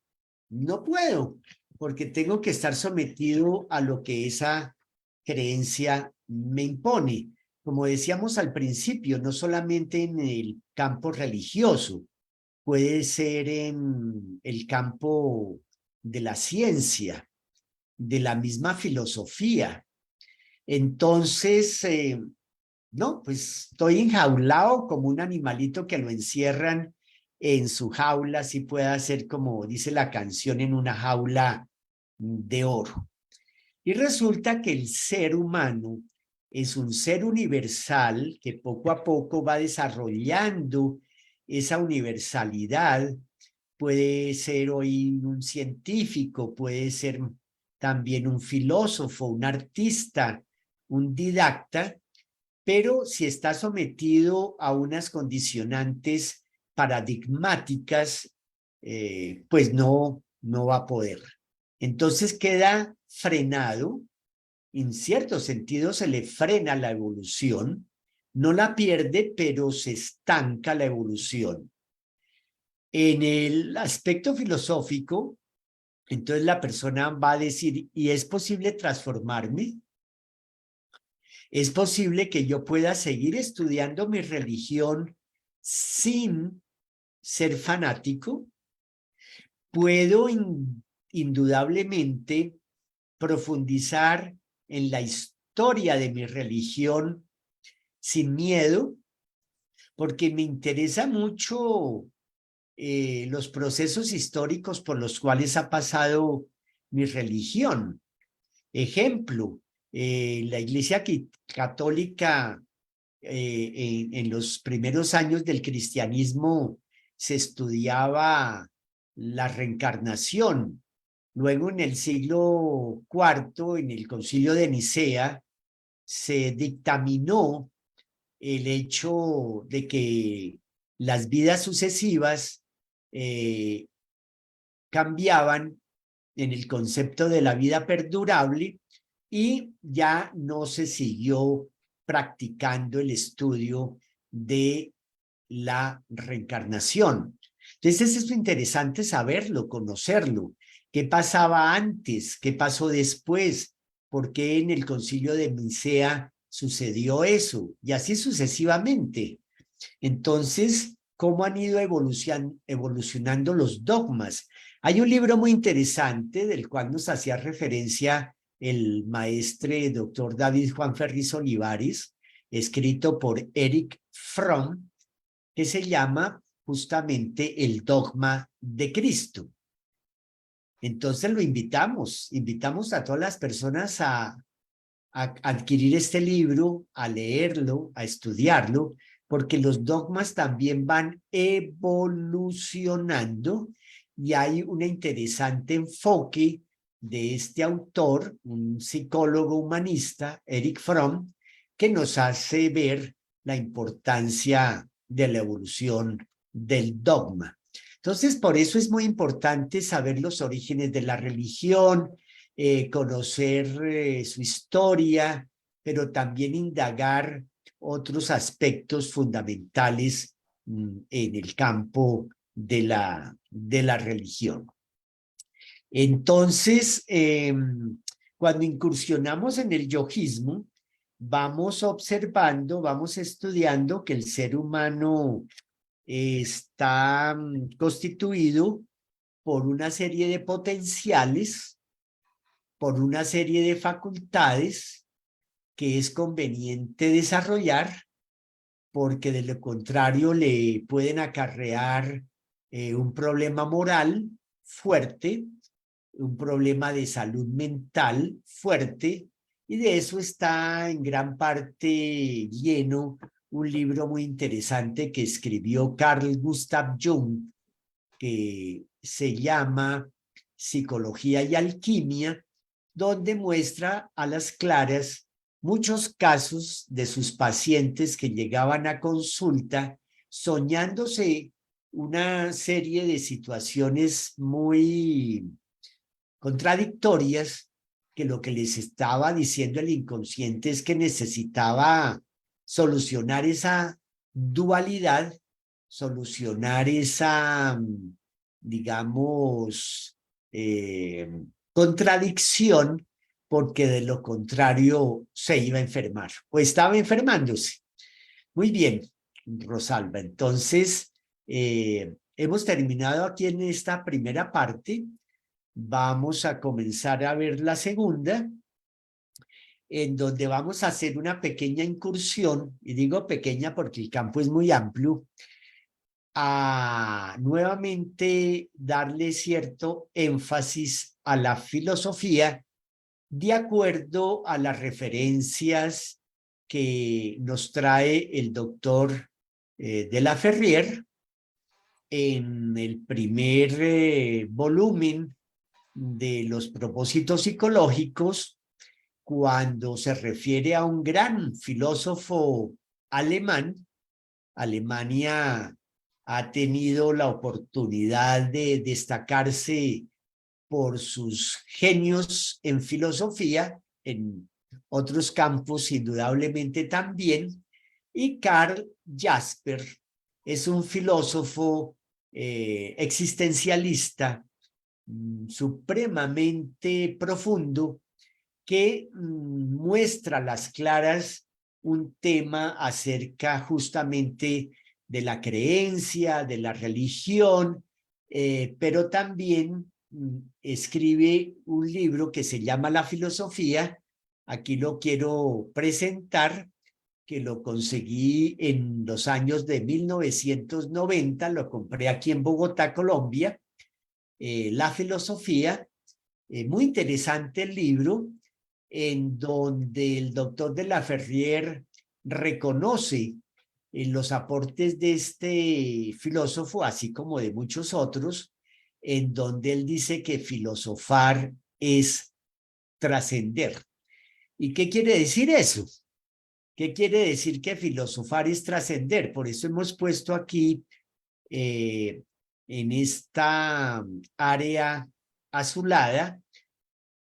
no puedo, porque tengo que estar sometido a lo que esa creencia me impone. Como decíamos al principio, no solamente en el campo religioso, puede ser en el campo de la ciencia, de la misma filosofía. Entonces, no, pues estoy enjaulado como un animalito que lo encierran en su jaula, si pueda ser como dice la canción, en una jaula de oro. Y resulta que el ser humano es un ser universal que poco a poco va desarrollando esa universalidad. Puede ser hoy un científico, puede ser también un filósofo, un artista, un didacta, pero si está sometido a unas condicionantes paradigmáticas, pues no va a poder. Entonces queda frenado, en cierto sentido se le frena la evolución, no la pierde, pero se estanca la evolución. En el aspecto filosófico, entonces la persona va a decir, ¿y es posible transformarme? Es posible que yo pueda seguir estudiando mi religión sin ser fanático. Puedo indudablemente profundizar en la historia de mi religión sin miedo, porque me interesa mucho los procesos históricos por los cuales ha pasado mi religión. Ejemplo, la Iglesia Católica en los primeros años del cristianismo se estudiaba la reencarnación. Luego, en el siglo IV, en el Concilio de Nicea, se dictaminó el hecho de que las vidas sucesivas cambiaban en el concepto de la vida perdurable y ya no se siguió practicando el estudio de la reencarnación. Entonces es interesante saberlo, conocerlo. ¿Qué pasaba antes? ¿Qué pasó después? ¿Por qué en el Concilio de Nicea sucedió eso? Y así sucesivamente. Entonces, ¿cómo han ido evolucionando los dogmas? Hay un libro muy interesante del cual nos hacía referencia el maestre doctor David Juan Ferriz Olivares, escrito por Erich Fromm, que se llama justamente El dogma de Cristo. Entonces lo invitamos a todas las personas a adquirir este libro, a leerlo, a estudiarlo, porque los dogmas también van evolucionando y hay un interesante enfoque de este autor, un psicólogo humanista, Erich Fromm, que nos hace ver la importancia de la evolución del dogma. Entonces, por eso es muy importante saber los orígenes de la religión, conocer su historia, pero también indagar otros aspectos fundamentales en el campo de la religión. Entonces, cuando incursionamos en el yojismo, vamos observando, vamos estudiando que el ser humano está constituido por una serie de potenciales, por una serie de facultades que es conveniente desarrollar, porque de lo contrario le pueden acarrear un problema moral fuerte, un problema de salud mental fuerte, y de eso está en gran parte lleno un libro muy interesante que escribió Carl Gustav Jung, que se llama Psicología y Alquimia, donde muestra a las claras muchos casos de sus pacientes que llegaban a consulta soñándose una serie de situaciones muy contradictorias, que lo que les estaba diciendo el inconsciente es que necesitaba solucionar esa dualidad, solucionar esa, digamos, contradicción, porque de lo contrario se iba a enfermar o estaba enfermándose. Muy bien, Rosalba. Entonces, hemos terminado aquí en esta primera parte. Vamos a comenzar a ver la segunda, en donde vamos a hacer una pequeña incursión, y digo pequeña porque el campo es muy amplio, a nuevamente darle cierto énfasis a la filosofía de acuerdo a las referencias que nos trae el doctor de la Ferrier en el primer volumen de los propósitos psicológicos, cuando se refiere a un gran filósofo alemán. Alemania ha tenido la oportunidad de destacarse por sus genios en filosofía, en otros campos indudablemente también, y Karl Jasper es un filósofo existencialista supremamente profundo que muestra a las claras un tema acerca justamente de la creencia, de la religión, pero también escribe un libro que se llama La Filosofía. Aquí lo quiero presentar, que lo conseguí en los años de 1990, lo compré aquí en Bogotá, Colombia. La Filosofía, muy interesante el libro, en donde el doctor de la Ferrier reconoce los aportes de este filósofo, así como de muchos otros, en donde él dice que filosofar es trascender. ¿Y qué quiere decir eso? ¿Qué quiere decir que filosofar es trascender? Por eso hemos puesto aquí, en esta área azulada,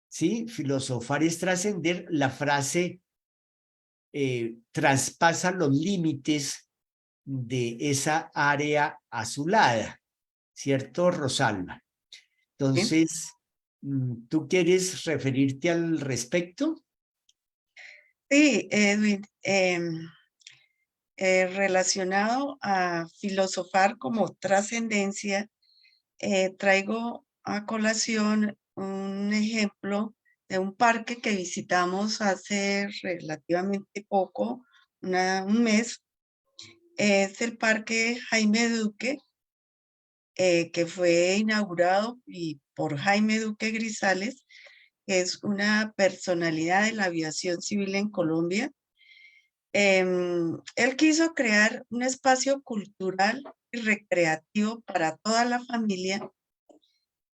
¿sí? Filosofar es trascender. La frase traspasa los límites de esa área azulada, ¿cierto, Rosalba? ¿sí? Entonces, ¿tú quieres referirte al respecto? Sí, Edwin, relacionado a filosofar como trascendencia, traigo a colación un ejemplo de un parque que visitamos hace relativamente poco, un mes. Es el Parque Jaime Duque, que fue inaugurado por Jaime Duque Grisales, que es una personalidad de la aviación civil en Colombia. Él quiso crear un espacio cultural y recreativo para toda la familia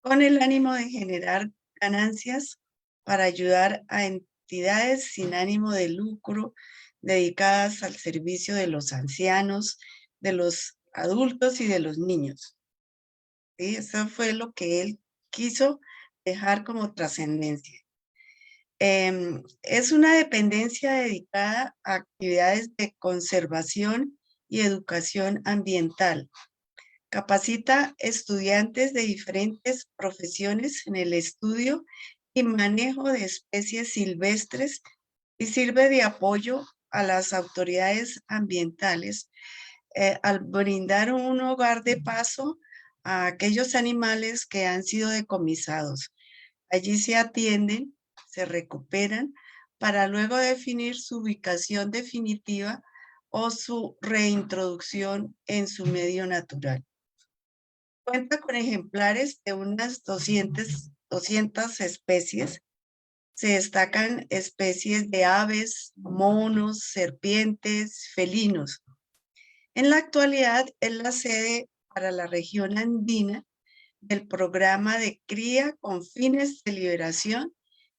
con el ánimo de generar ganancias para ayudar a entidades sin ánimo de lucro dedicadas al servicio de los ancianos, de los adultos y de los niños. ¿Sí? Eso fue lo que él quiso dejar como trascendencia. Es una dependencia dedicada a actividades de conservación y educación ambiental. Capacita estudiantes de diferentes profesiones en el estudio y manejo de especies silvestres y sirve de apoyo a las autoridades ambientales al brindar un hogar de paso a aquellos animales que han sido decomisados. Allí se atienden, se recuperan para luego definir su ubicación definitiva o su reintroducción en su medio natural. Cuenta con ejemplares de unas 200 especies. Se destacan especies de aves, monos, serpientes, felinos. En la actualidad es la sede para la región andina del programa de cría con fines de liberación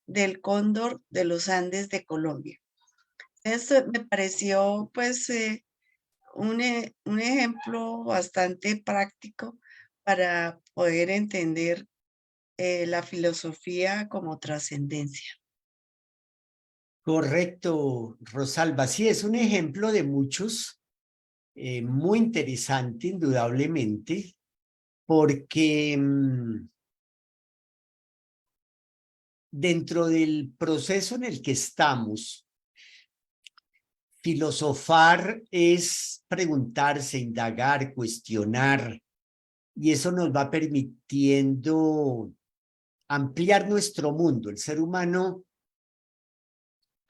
del cóndor de los Andes de Colombia. Esto me pareció pues un ejemplo bastante práctico para poder entender la filosofía como trascendencia. Correcto, Rosalba. Sí, es un ejemplo de muchos, muy interesante, indudablemente, porque dentro del proceso en el que estamos, filosofar es preguntarse, indagar, cuestionar, y eso nos va permitiendo ampliar nuestro mundo. El ser humano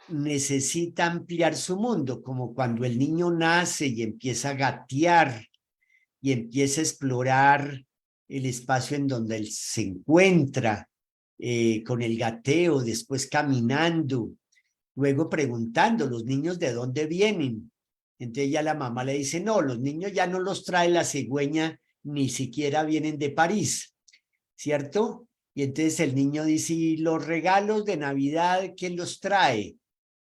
necesita ampliar su mundo, como cuando el niño nace y empieza a gatear y empieza a explorar el espacio en donde él se encuentra, con el gateo, después caminando, luego preguntando, ¿los niños de dónde vienen? Entonces ya la mamá le dice, no, los niños ya no los trae la cigüeña, ni siquiera vienen de París, ¿cierto? Y entonces el niño dice, ¿y los regalos de Navidad quién los trae?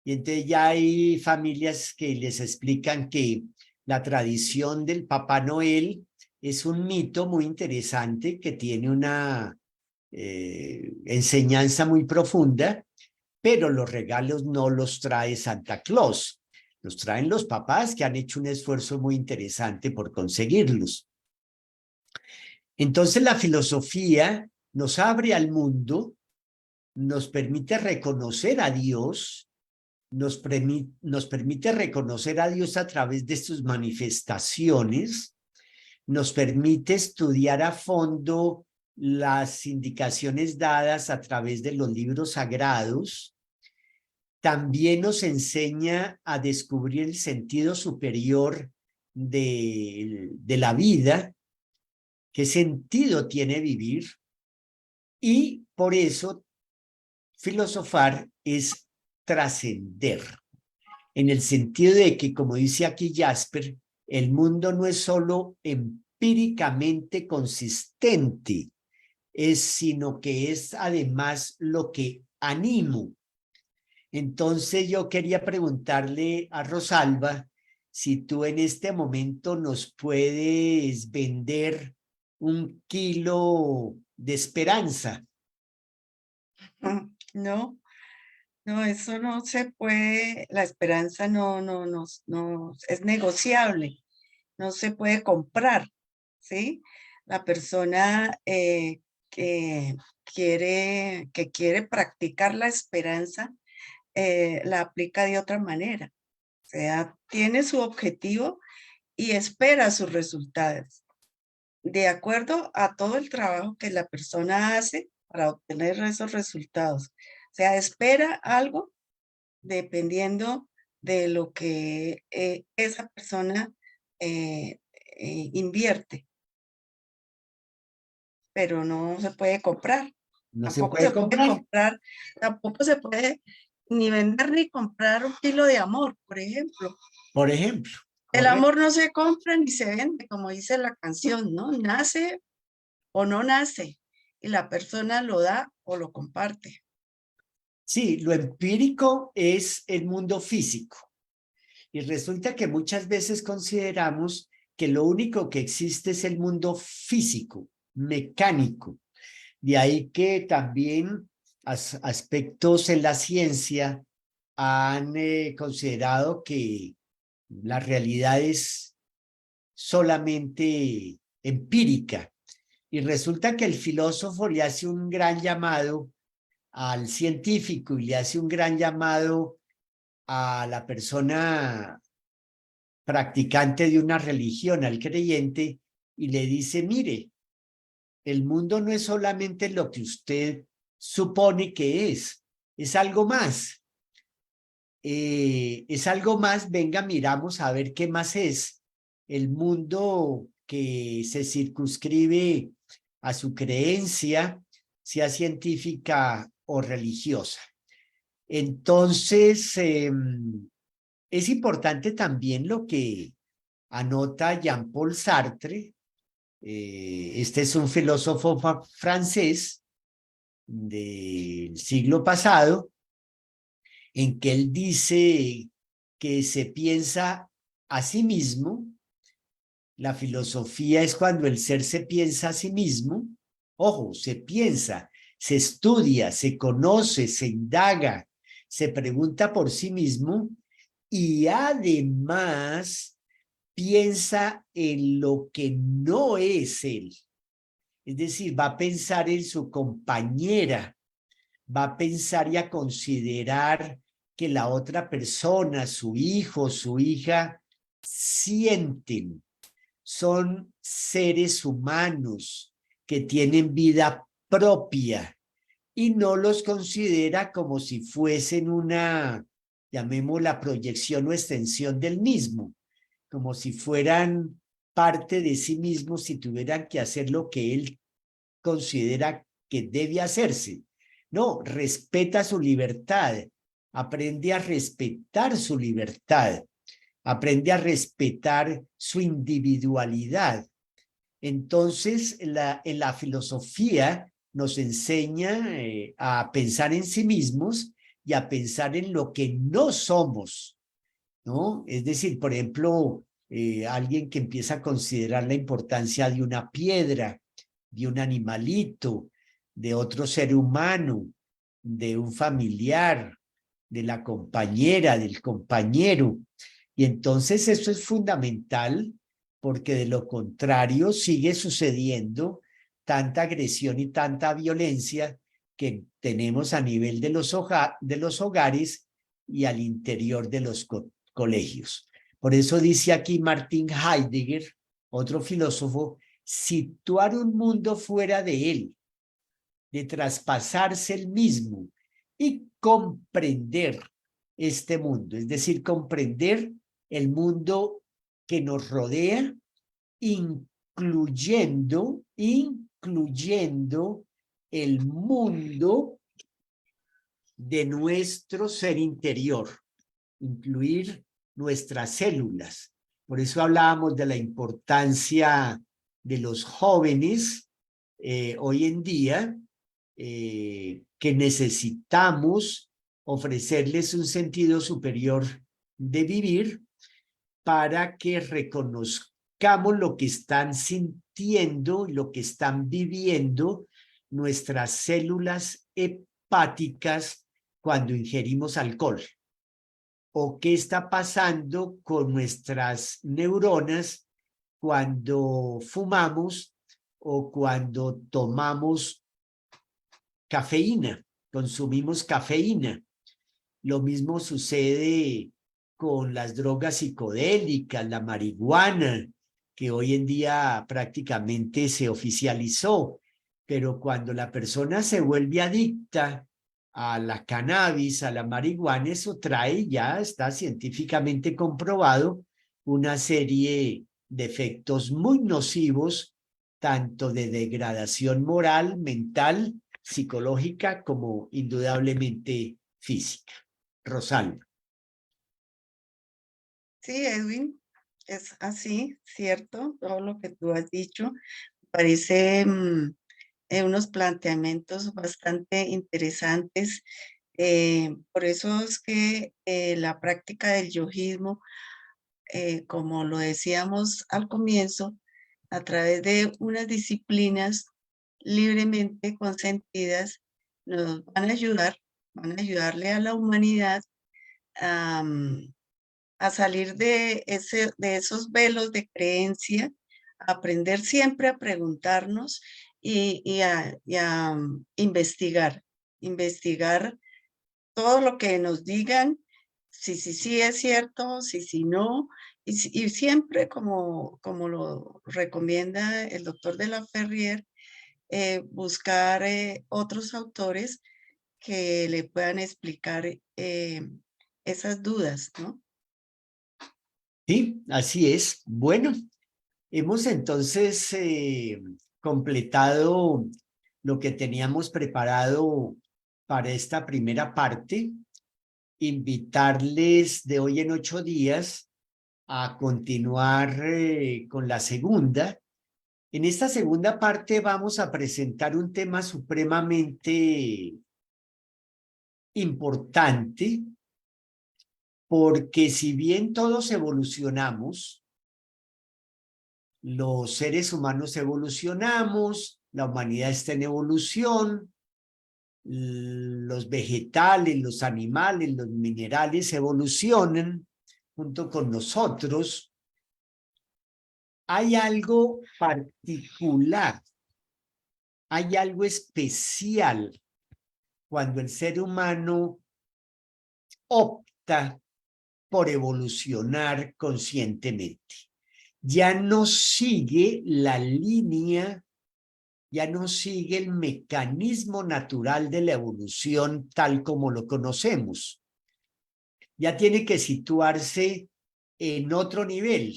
Y entonces ya hay familias que les explican que la tradición del Papá Noel es un mito muy interesante que tiene una enseñanza muy profunda, pero los regalos no los trae Santa Claus, los traen los papás que han hecho un esfuerzo muy interesante por conseguirlos. Entonces la filosofía nos abre al mundo, nos permite reconocer a Dios, nos permite reconocer a Dios a través de sus manifestaciones, nos permite estudiar a fondo las indicaciones dadas a través de los libros sagrados, también nos enseña a descubrir el sentido superior de la vida, qué sentido tiene vivir, y por eso filosofar es trascender, en el sentido de que, como dice aquí Jasper, el mundo no es solo empíricamente consistente, sino que es además lo que animo. Entonces yo quería preguntarle a Rosalba si tú en este momento nos puedes vender 1 kilo de esperanza. No, no, eso no se puede, la esperanza no es negociable, no se puede comprar, ¿sí? La persona que quiere practicar la esperanza, la aplica de otra manera. O sea, tiene su objetivo y espera sus resultados, de acuerdo a todo el trabajo que la persona hace para obtener esos resultados. O sea, espera algo dependiendo de lo que esa persona invierte, pero no se puede comprar. ¿No se Tampoco puede se puede comprar? comprar, tampoco se puede ni vender ni comprar 1 kilo de amor, por ejemplo. Por ejemplo, El correcto. amor no se compra ni se vende, como dice la canción, ¿no? Nace o no nace, y la persona lo da o lo comparte. Sí, lo empírico es el mundo físico. Y resulta que muchas veces consideramos que lo único que existe es el mundo físico, mecánico. De ahí que también aspectos en la ciencia han considerado que la realidad es solamente empírica. Y resulta que el filósofo le hace un gran llamado al científico y le hace un gran llamado a la persona practicante de una religión, al creyente, y le dice, mire, el mundo no es solamente lo que usted supone que es algo más. Es algo más, venga, miramos a ver qué más es. El mundo que se circunscribe a su creencia, sea científica o religiosa. Entonces, es importante también lo que anota Jean-Paul Sartre. Este es un filósofo francés del siglo pasado, en que él dice que se piensa a sí mismo. La filosofía es cuando el ser se piensa a sí mismo. Ojo, se piensa, se estudia, se conoce, se indaga, se pregunta por sí mismo y además piensa en lo que no es él. Es decir, va a pensar en su compañera, va a pensar y a considerar que la otra persona, su hijo, su hija, sienten, son seres humanos que tienen vida propia y no los considera como si fuesen una, llamémosla, proyección o extensión del mismo, como si fueran parte de sí mismos y tuvieran que hacer lo que él considera que debe hacerse. No, respeta su libertad, aprende a respetar su libertad, aprende a respetar su individualidad. Entonces, en la filosofía nos enseña a pensar en sí mismos y a pensar en lo que no somos, ¿no? Es decir, por ejemplo, alguien que empieza a considerar la importancia de una piedra, de un animalito, de otro ser humano, de un familiar, de la compañera, del compañero. Y entonces eso es fundamental porque de lo contrario sigue sucediendo tanta agresión y tanta violencia que tenemos a nivel de los hogares y al interior de los colegios. Por eso dice aquí Martin Heidegger, otro filósofo, situar un mundo fuera de él, de traspasarse el mismo y comprender este mundo, es decir, comprender el mundo que nos rodea, incluyendo el mundo de nuestro ser interior, incluir nuestras células. Por eso hablábamos de la importancia de los jóvenes hoy en día, que necesitamos ofrecerles un sentido superior de vivir para que reconozcamos lo que están sintiendo y lo que están viviendo nuestras células hepáticas cuando ingerimos alcohol, o qué está pasando con nuestras neuronas cuando fumamos o cuando tomamos cafeína, consumimos cafeína. Lo mismo sucede con las drogas psicodélicas, la marihuana, que hoy en día prácticamente se oficializó, pero cuando la persona se vuelve adicta a la cannabis, a la marihuana, eso trae, ya está científicamente comprobado, una serie de efectos muy nocivos, tanto de degradación moral, mental, psicológica, como indudablemente física. Rosalba. Sí, Edwin, es así, cierto, todo lo que tú has dicho. Parece unos planteamientos bastante interesantes. Por eso es que la práctica del yojismo, como lo decíamos al comienzo, a través de unas disciplinas libremente consentidas, nos van a ayudarle a la humanidad a, a salir de esos velos de creencia, a aprender siempre a preguntarnos y a investigar todo lo que nos digan, si es cierto, si no, y siempre como lo recomienda el doctor de la Ferrier, buscar otros autores que le puedan explicar esas dudas, ¿no? Sí, así es. Bueno, hemos entonces completado lo que teníamos preparado para esta primera parte. Invitarles de hoy en 8 días a continuar con la segunda. En esta segunda parte vamos a presentar un tema supremamente importante, porque si bien todos evolucionamos, los seres humanos evolucionamos, la humanidad está en evolución, los vegetales, los animales, los minerales evolucionan junto con nosotros. Hay algo particular, hay algo especial cuando el ser humano opta por evolucionar conscientemente. Ya no sigue la línea, ya no sigue el mecanismo natural de la evolución tal como lo conocemos. Ya tiene que situarse en otro nivel.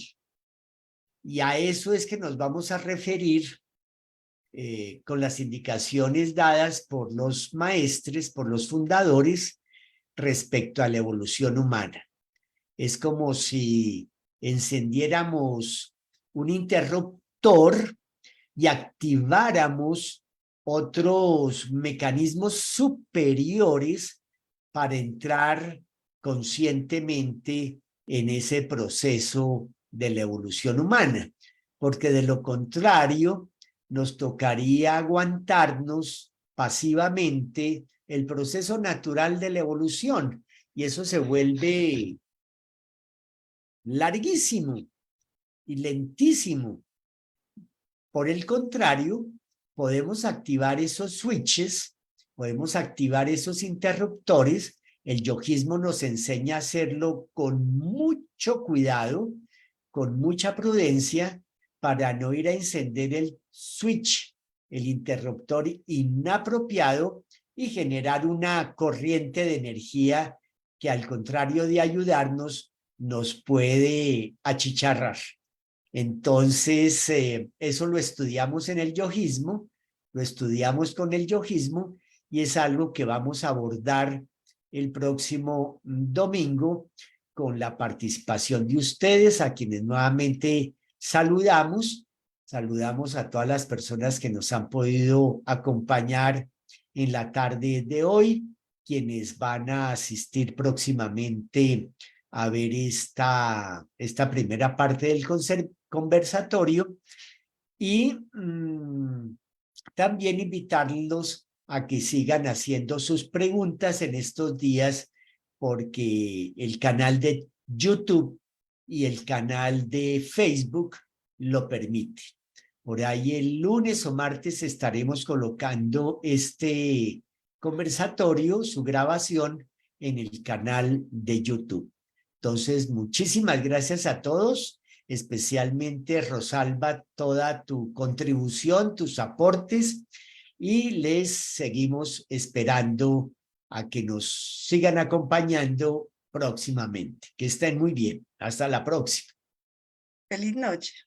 Y a eso es que nos vamos a referir con las indicaciones dadas por los maestres, por los fundadores, respecto a la evolución humana. Es como si encendiéramos un interruptor y activáramos otros mecanismos superiores para entrar conscientemente en ese proceso de la evolución humana, porque de lo contrario nos tocaría aguantarnos pasivamente el proceso natural de la evolución, y eso se vuelve larguísimo y lentísimo. Por el contrario, podemos activar esos switches, podemos activar esos interruptores. El yojismo nos enseña a hacerlo con mucho cuidado, con mucha prudencia, para no ir a encender el switch, el interruptor inapropiado y generar una corriente de energía que al contrario de ayudarnos, nos puede achicharrar. Entonces, eso lo estudiamos en el yojismo, lo estudiamos con el yojismo y es algo que vamos a abordar el próximo domingo con la participación de ustedes, a quienes nuevamente saludamos. Saludamos a todas las personas que nos han podido acompañar en la tarde de hoy, quienes van a asistir próximamente a ver esta primera parte del conversatorio y también invitarlos a que sigan haciendo sus preguntas en estos días porque el canal de YouTube y el canal de Facebook lo permite. Por ahí el lunes o martes estaremos colocando este conversatorio, su grabación, en el canal de YouTube. Entonces, muchísimas gracias a todos, especialmente Rosalba, toda tu contribución, tus aportes, y les seguimos esperando a que nos sigan acompañando próximamente. Que estén muy bien. Hasta la próxima. Feliz noche.